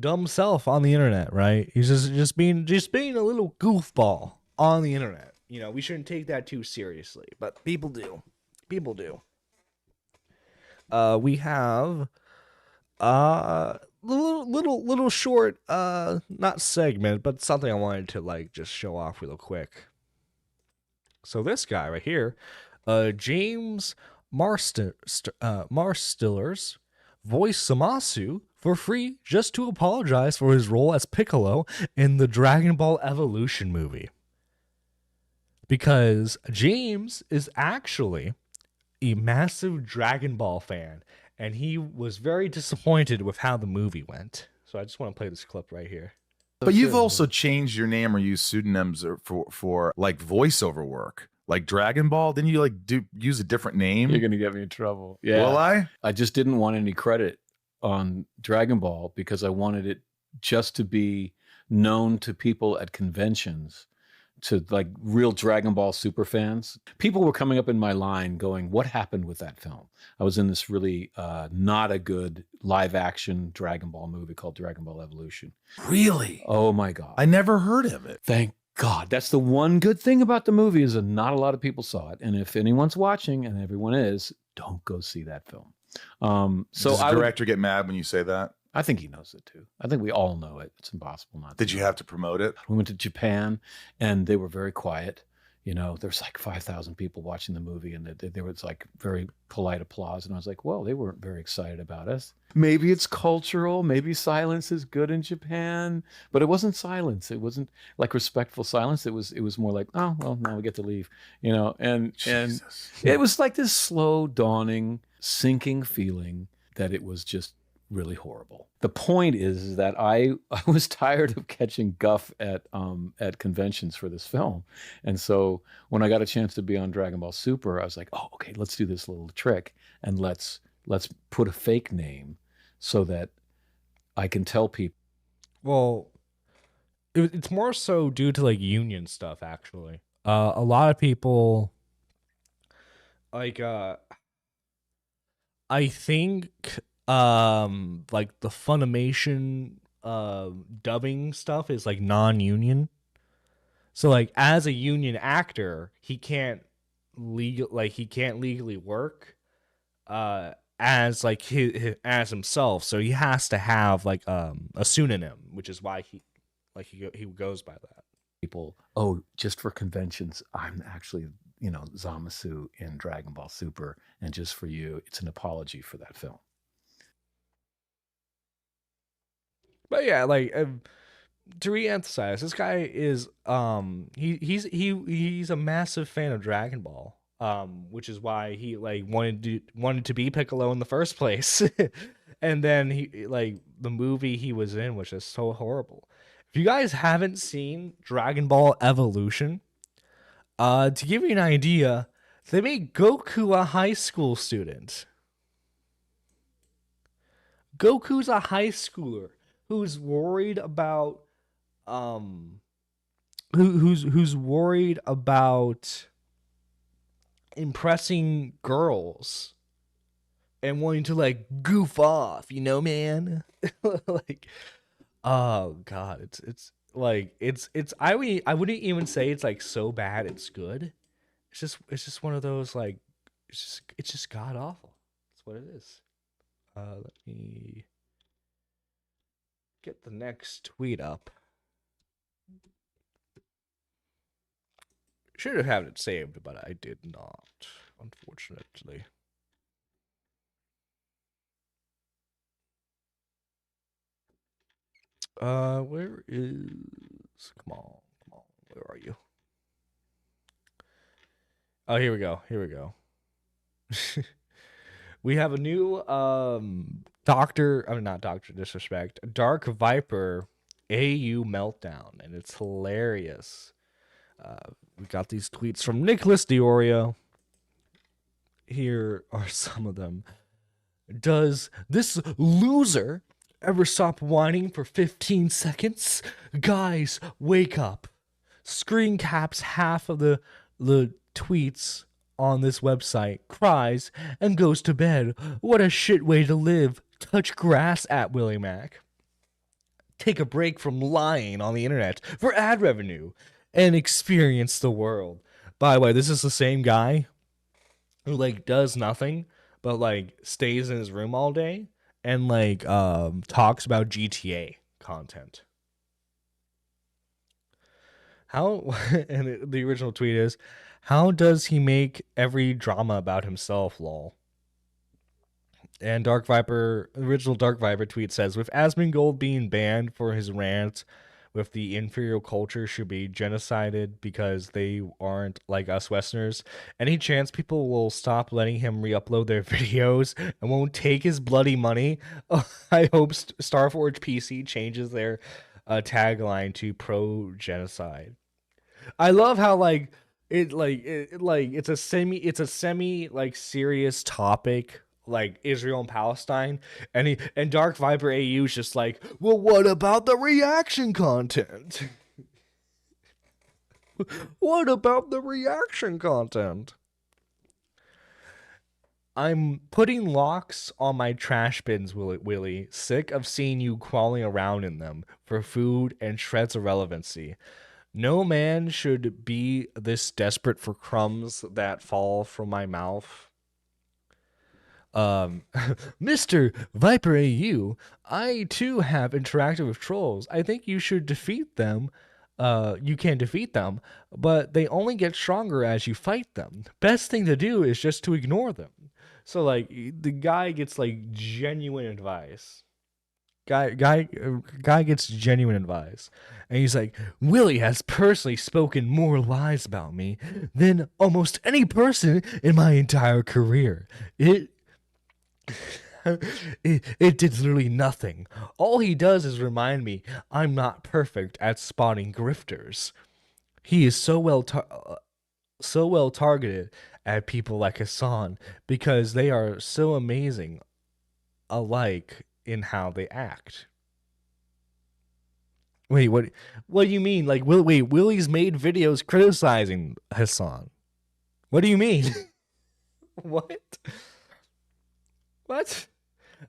dumb self on the internet, right? He's just being a little goofball on the internet. You know, we shouldn't take that too seriously, but people do. We have little short not segment, but something I wanted to like just show off real quick. So this guy right here, James Marstillers, voiced Zamasu for free just to apologize for his role as Piccolo in the Dragon Ball Evolution movie. Because James is actually a massive Dragon Ball fan, and he was very disappointed with how the movie went. So I just want to play this clip right here. But you've also changed your name or used pseudonyms for like voiceover work, like Dragon Ball. Didn't you like use a different name? You're gonna get me in trouble. Yeah. Will I? I just didn't want any credit on Dragon Ball because I wanted it just to be known to people at conventions, to like real Dragon Ball super fans. People were coming up in my line going, what happened with that film? I was in this really not a good live action Dragon Ball movie called Dragon Ball Evolution. Really? Oh my God. I never heard of it. Thank God. That's the one good thing about the movie, is that not a lot of people saw it. And if anyone's watching, and everyone is, don't go see that film. So Does the director get mad when you say that? I think he knows it too. I think we all know it. It's impossible not to. Did you have to promote it? We went to Japan and they were very quiet. You know, there's like 5,000 people watching the movie, and there was like very polite applause. And I was like, well, they weren't very excited about us. Maybe it's cultural. Maybe silence is good in Japan, but it wasn't silence. It wasn't like respectful silence. It was more like, oh, well, now we get to leave, you know, and it was like this slow dawning, sinking feeling that it was just really horrible. The point is that I was tired of catching guff at conventions for this film. And so when I got a chance to be on Dragon Ball Super, I was like, oh, okay, let's do this little trick and let's put a fake name so that I can tell people. Well, it's more so due to like union stuff, actually. A lot of people like I think like the Funimation dubbing stuff is like non-union. So like as a union actor, he can't legally work as like as himself. So he has to have like a pseudonym, which is why he goes by that. People, oh, just for conventions, I'm actually, Zamasu in Dragon Ball Super, and just for you, it's an apology for that film. But yeah, like to re-emphasize, this guy is he's a massive fan of Dragon Ball, which is why he like wanted to be Piccolo in the first place, and then he like the movie he was in was just so horrible. If you guys haven't seen Dragon Ball Evolution, to give you an idea, they made Goku a high school student. Goku's a high schooler who's worried about who's worried about impressing girls and wanting to like goof off, man. Like, oh god, it's like it's I wouldn't even say it's like so bad it's good. It's just one of those like it's just god awful. That's what it is. Let me get the next tweet up. Should have had it saved, but I did not, unfortunately. Where is... Come on. Where are you? Oh, here we go. We have a new not Doctor Disrespect, Dark Viper AU meltdown, and it's hilarious. We got these tweets from Nicholas Diorio. Here are some of them. Does this loser ever stop whining for 15 seconds? Guys, wake up. Screen caps half of the tweets on this website, cries, and goes to bed. What a shit way to live. Touch grass at Willie Mac. Take a break from lying on the internet for ad revenue and experience the world. By the way, this is the same guy who like does nothing but like stays in his room all day and like talks about GTA content. How and the original tweet is, how does he make every drama about himself, lol? And original Dark Viper tweet says, with Asmongold being banned for his rant with the inferior culture should be genocided because they aren't like us Westerners, any chance people will stop letting him re-upload their videos and won't take his bloody money? I hope Starforge PC changes their tagline to pro-genocide. I love how it's a semi like serious topic, like Israel and Palestine, and Dark Viper AU is just like, well, what about the reaction content? What about the reaction content? I'm putting locks on my trash bins, Willie. Sick of seeing you crawling around in them for food and shreds of relevancy. No man should be this desperate for crumbs that fall from my mouth. Mr. Viper AU, I too have interacted with trolls. I think you should defeat them. You can defeat them, but they only get stronger as you fight them. Best thing to do is just to ignore them. So like the guy gets like genuine advice. Guy gets genuine advice, and he's like, Willie has personally spoken more lies about me than almost any person in my entire career. it did literally nothing. All he does is remind me I'm not perfect at spotting grifters. He is so well targeted at people like Hassan because they are so amazing alike in how they act. Wait, what do you mean? Like, Willie's made videos criticizing Hassan. What do you mean? What? What?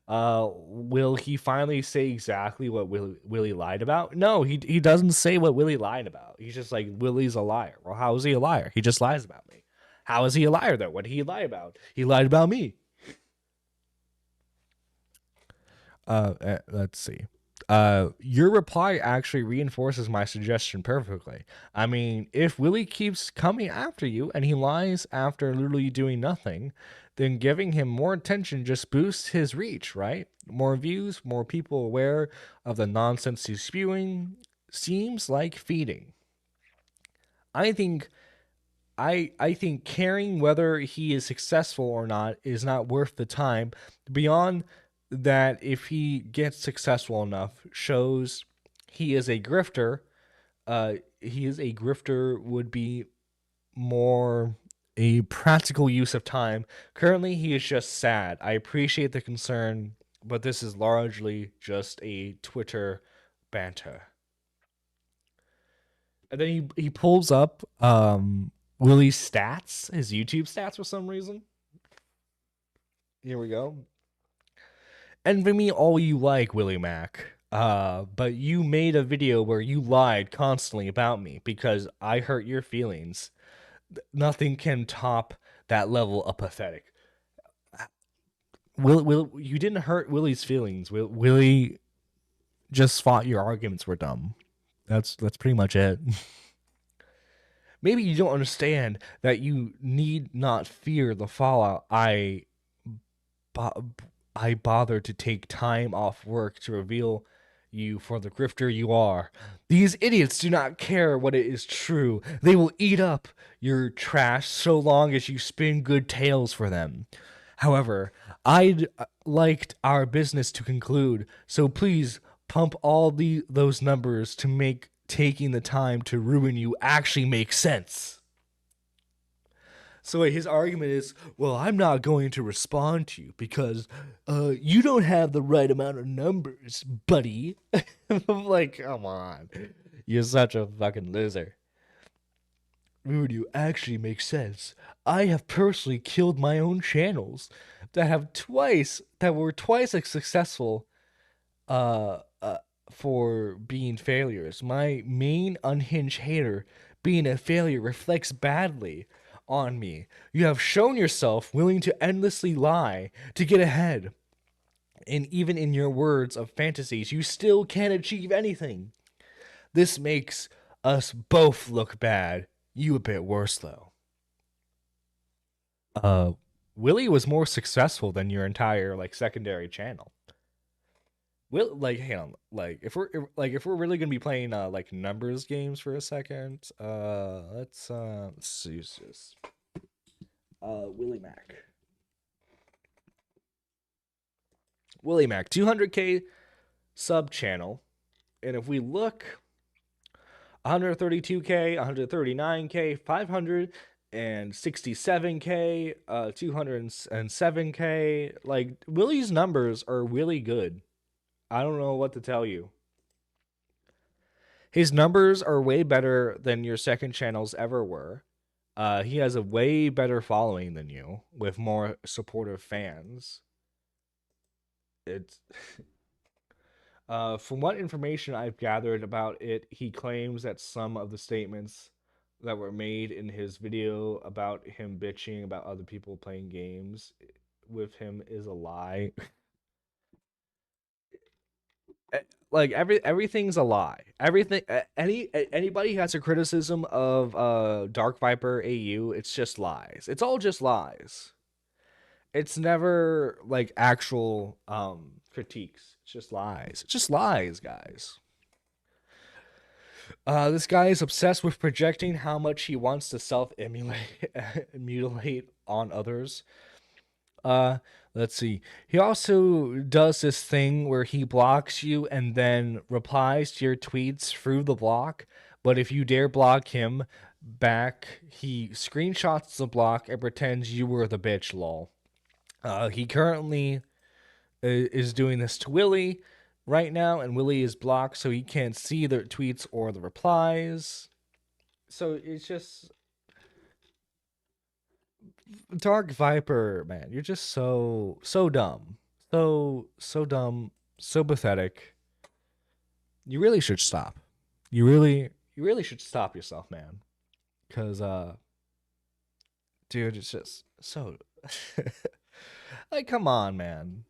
Will he finally say exactly what Willie lied about? No, he doesn't say what Willie lied about. He's just like, Willie's a liar. Well, how is he a liar? He just lies about me. How is he a liar, though? What did he lie about? He lied about me. Let's see. Your reply actually reinforces my suggestion perfectly. I mean, if Willie keeps coming after you and he lies after literally doing nothing, then giving him more attention just boosts his reach, right? More views, more people aware of the nonsense he's spewing seems like feeding. I think caring whether he is successful or not is not worth the time. Beyond that, if he gets successful enough, shows he is a grifter. Would be more a practical use of time. Currently, he is just sad. I appreciate the concern, but this is largely just a Twitter banter. And then he pulls up Willie's stats, his YouTube stats for some reason. Here we go. Envy me all you like, Willie Mac. But you made a video where you lied constantly about me because I hurt your feelings. Nothing can top that level of pathetic. You didn't hurt Willie's feelings. Willie just thought your arguments were dumb. That's pretty much it. Maybe you don't understand that you need not fear the fallout. I bothered to take time off work to reveal you for the grifter you are. These idiots do not care what it is true. They will eat up your trash so long as you spin good tales for them. However, I'd liked our business to conclude, so please pump all those numbers to make taking the time to ruin you actually make sense. So his argument is, well, I'm not going to respond to you because you don't have the right amount of numbers, buddy. I'm like, come on. You're such a fucking loser. Ruin you actually makes sense. I have personally killed my own channels that were twice as successful for being failures. My main unhinged hater being a failure reflects badly on me. You have shown yourself willing to endlessly lie to get ahead. And even in your words of fantasies, you still can't achieve anything. This makes us both look bad. You a bit worse, though. Willie was more successful than your entire, secondary channel. Hang on, if we're really gonna be playing numbers games for a second, let's use this. Willie Mac, 200k sub channel, and if we look, 132k, 139k, 567k, 207k. Willie's numbers are really good. I don't know what to tell you. His numbers are way better than your second channels ever were. He has a way better following than you, with more supportive fans. It's from what information I've gathered about it, he claims that some of the statements that were made in his video about him bitching about other people playing games with him is a lie. Everything's a lie. Everything. Anybody who has a criticism of Dark Viper AU, it's just lies. It's all just lies. It's never actual critiques. It's just lies. It's just lies, guys. This guy is obsessed with projecting how much he wants to self-mutilate on others. Let's see. He also does this thing where he blocks you and then replies to your tweets through the block. But if you dare block him back, he screenshots the block and pretends you were the bitch, lol. He currently is doing this to Willie right now, and Willie is blocked, so he can't see the tweets or the replies. So it's just Dark Viper, man. You're just so dumb, so dumb, so pathetic. You really should stop. You really should stop yourself, man. Cause dude, it's just so like, come on, man.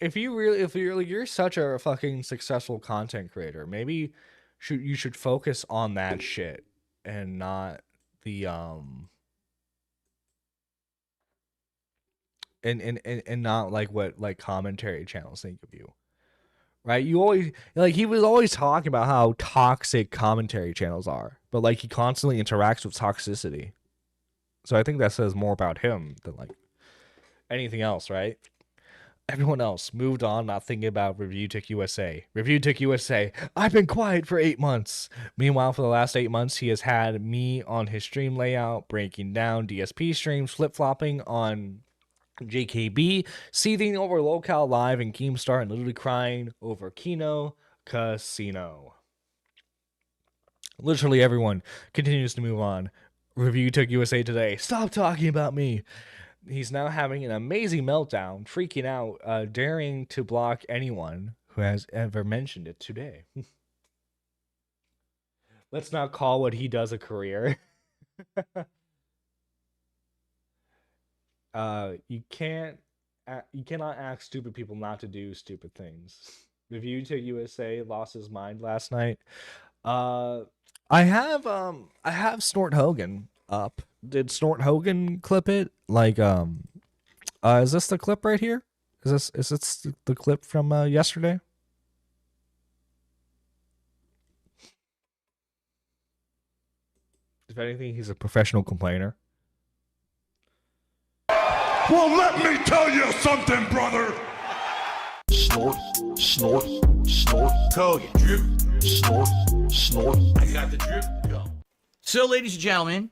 If you're such a fucking successful content creator, maybe you should focus on that shit and not the and not like what like commentary channels think of you. Right? You always like he was always talking about how toxic commentary channels are, but like he constantly interacts with toxicity. So I think that says more about him than like anything else, right? Everyone else moved on, not thinking about Review Tick USA. Review Tick USA, I've been quiet for 8 months. Meanwhile, for the last 8 months, he has had me on his stream layout, breaking down DSP streams, flip-flopping on JKB, seething over Locale Live and Keemstar, and literally crying over Kino Casino. Literally everyone continues to move on. Review Tick USA today, stop talking about me. He's now having an amazing meltdown, freaking out, daring to block anyone who has ever mentioned it today. Let's not call what he does a career. You cannot ask stupid people not to do stupid things. Review to USA lost his mind last night. I have Snort Hogan up. Did Snort Hogan clip it? Like, is this the clip right here? Is this the clip from yesterday? If anything, he's a professional complainer. Well, let me tell you something, brother. Snort, snort, snort. Hogan, drip, snort, snort. I got the drip. Go. So, ladies and gentlemen,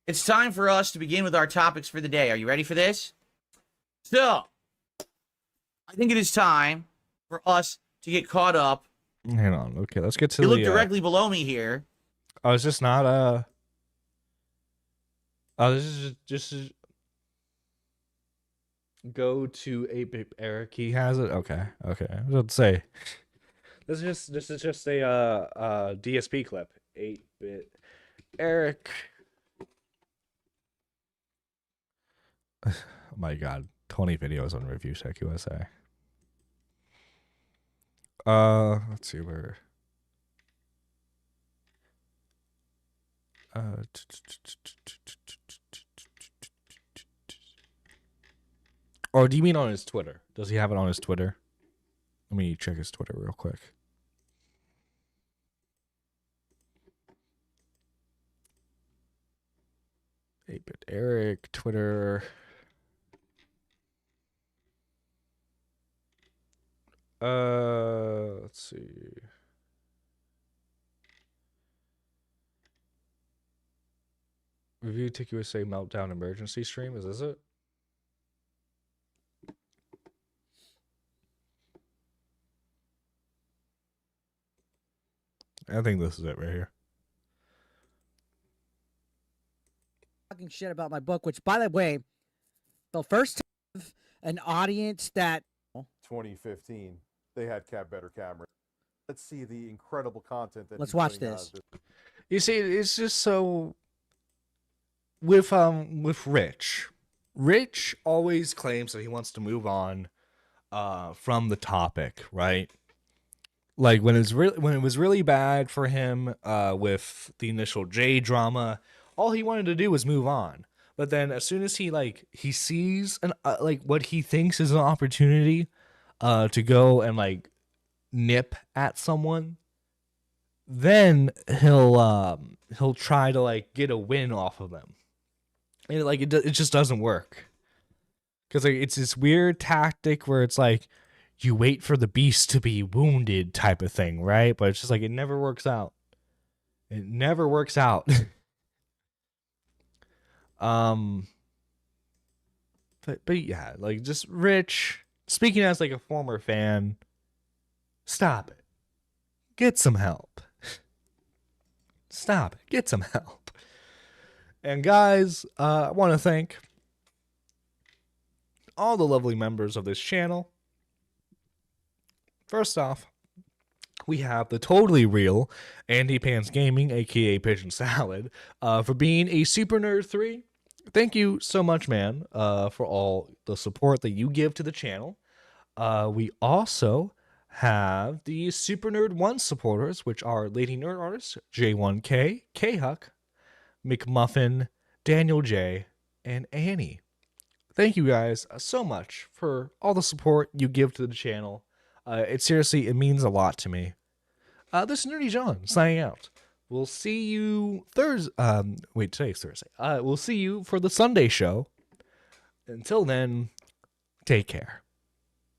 it's time for us to begin with our topics for the day. Are you ready for this? So, I think it is time for us to get caught up. Hang on. Okay, let's get to you look directly below me here. Oh, is this not oh, this is just go to 8-bit Eric. He has it. Okay. I was about to say this is just a DSP clip. 8-bit Eric. Oh my god, 20 videos on Review Tech USA. Let's see where. Or do you mean on his Twitter? Does he have it on his Twitter? Let me check his Twitter real quick. Bit Eric, Twitter. Let's see. Review Tick USA Meltdown Emergency Stream. Is this it? I think this is it right here. Talking shit about my book, which, by the way, the first time an audience that 2015 they had better cameras. Let's see the incredible content that. Let's watch this. You see, it's just so with Rich. Rich always claims that he wants to move on from the topic, right? Like when it was really bad for him with the initial J drama, all he wanted to do was move on. But then as soon as he sees an what he thinks is an opportunity to go and like nip at someone, then he'll try to like get a win off of them. And it just doesn't work. Because like, it's this weird tactic where it's like you wait for the beast to be wounded type of thing, right? But it's just like it never works out. It never works out. But yeah, like just Rich, speaking as like a former fan, stop it. Get some help. Stop it. Get some help. And guys, I want to thank all the lovely members of this channel. First off, we have the totally real Andy Pants Gaming, aka Pigeon Salad, for being a Super Nerd 3. Thank you so much, man, for all the support that you give to the channel. We also have the Super Nerd 1 supporters, which are Lady Nerd Artist, J1K, K-Huck, McMuffin, Daniel J, and Annie. Thank you guys so much for all the support you give to the channel. It means a lot to me. This is Nerdy John signing out. We'll see you Thursday. Today's Thursday. We'll see you for the Sunday show. Until then, take care.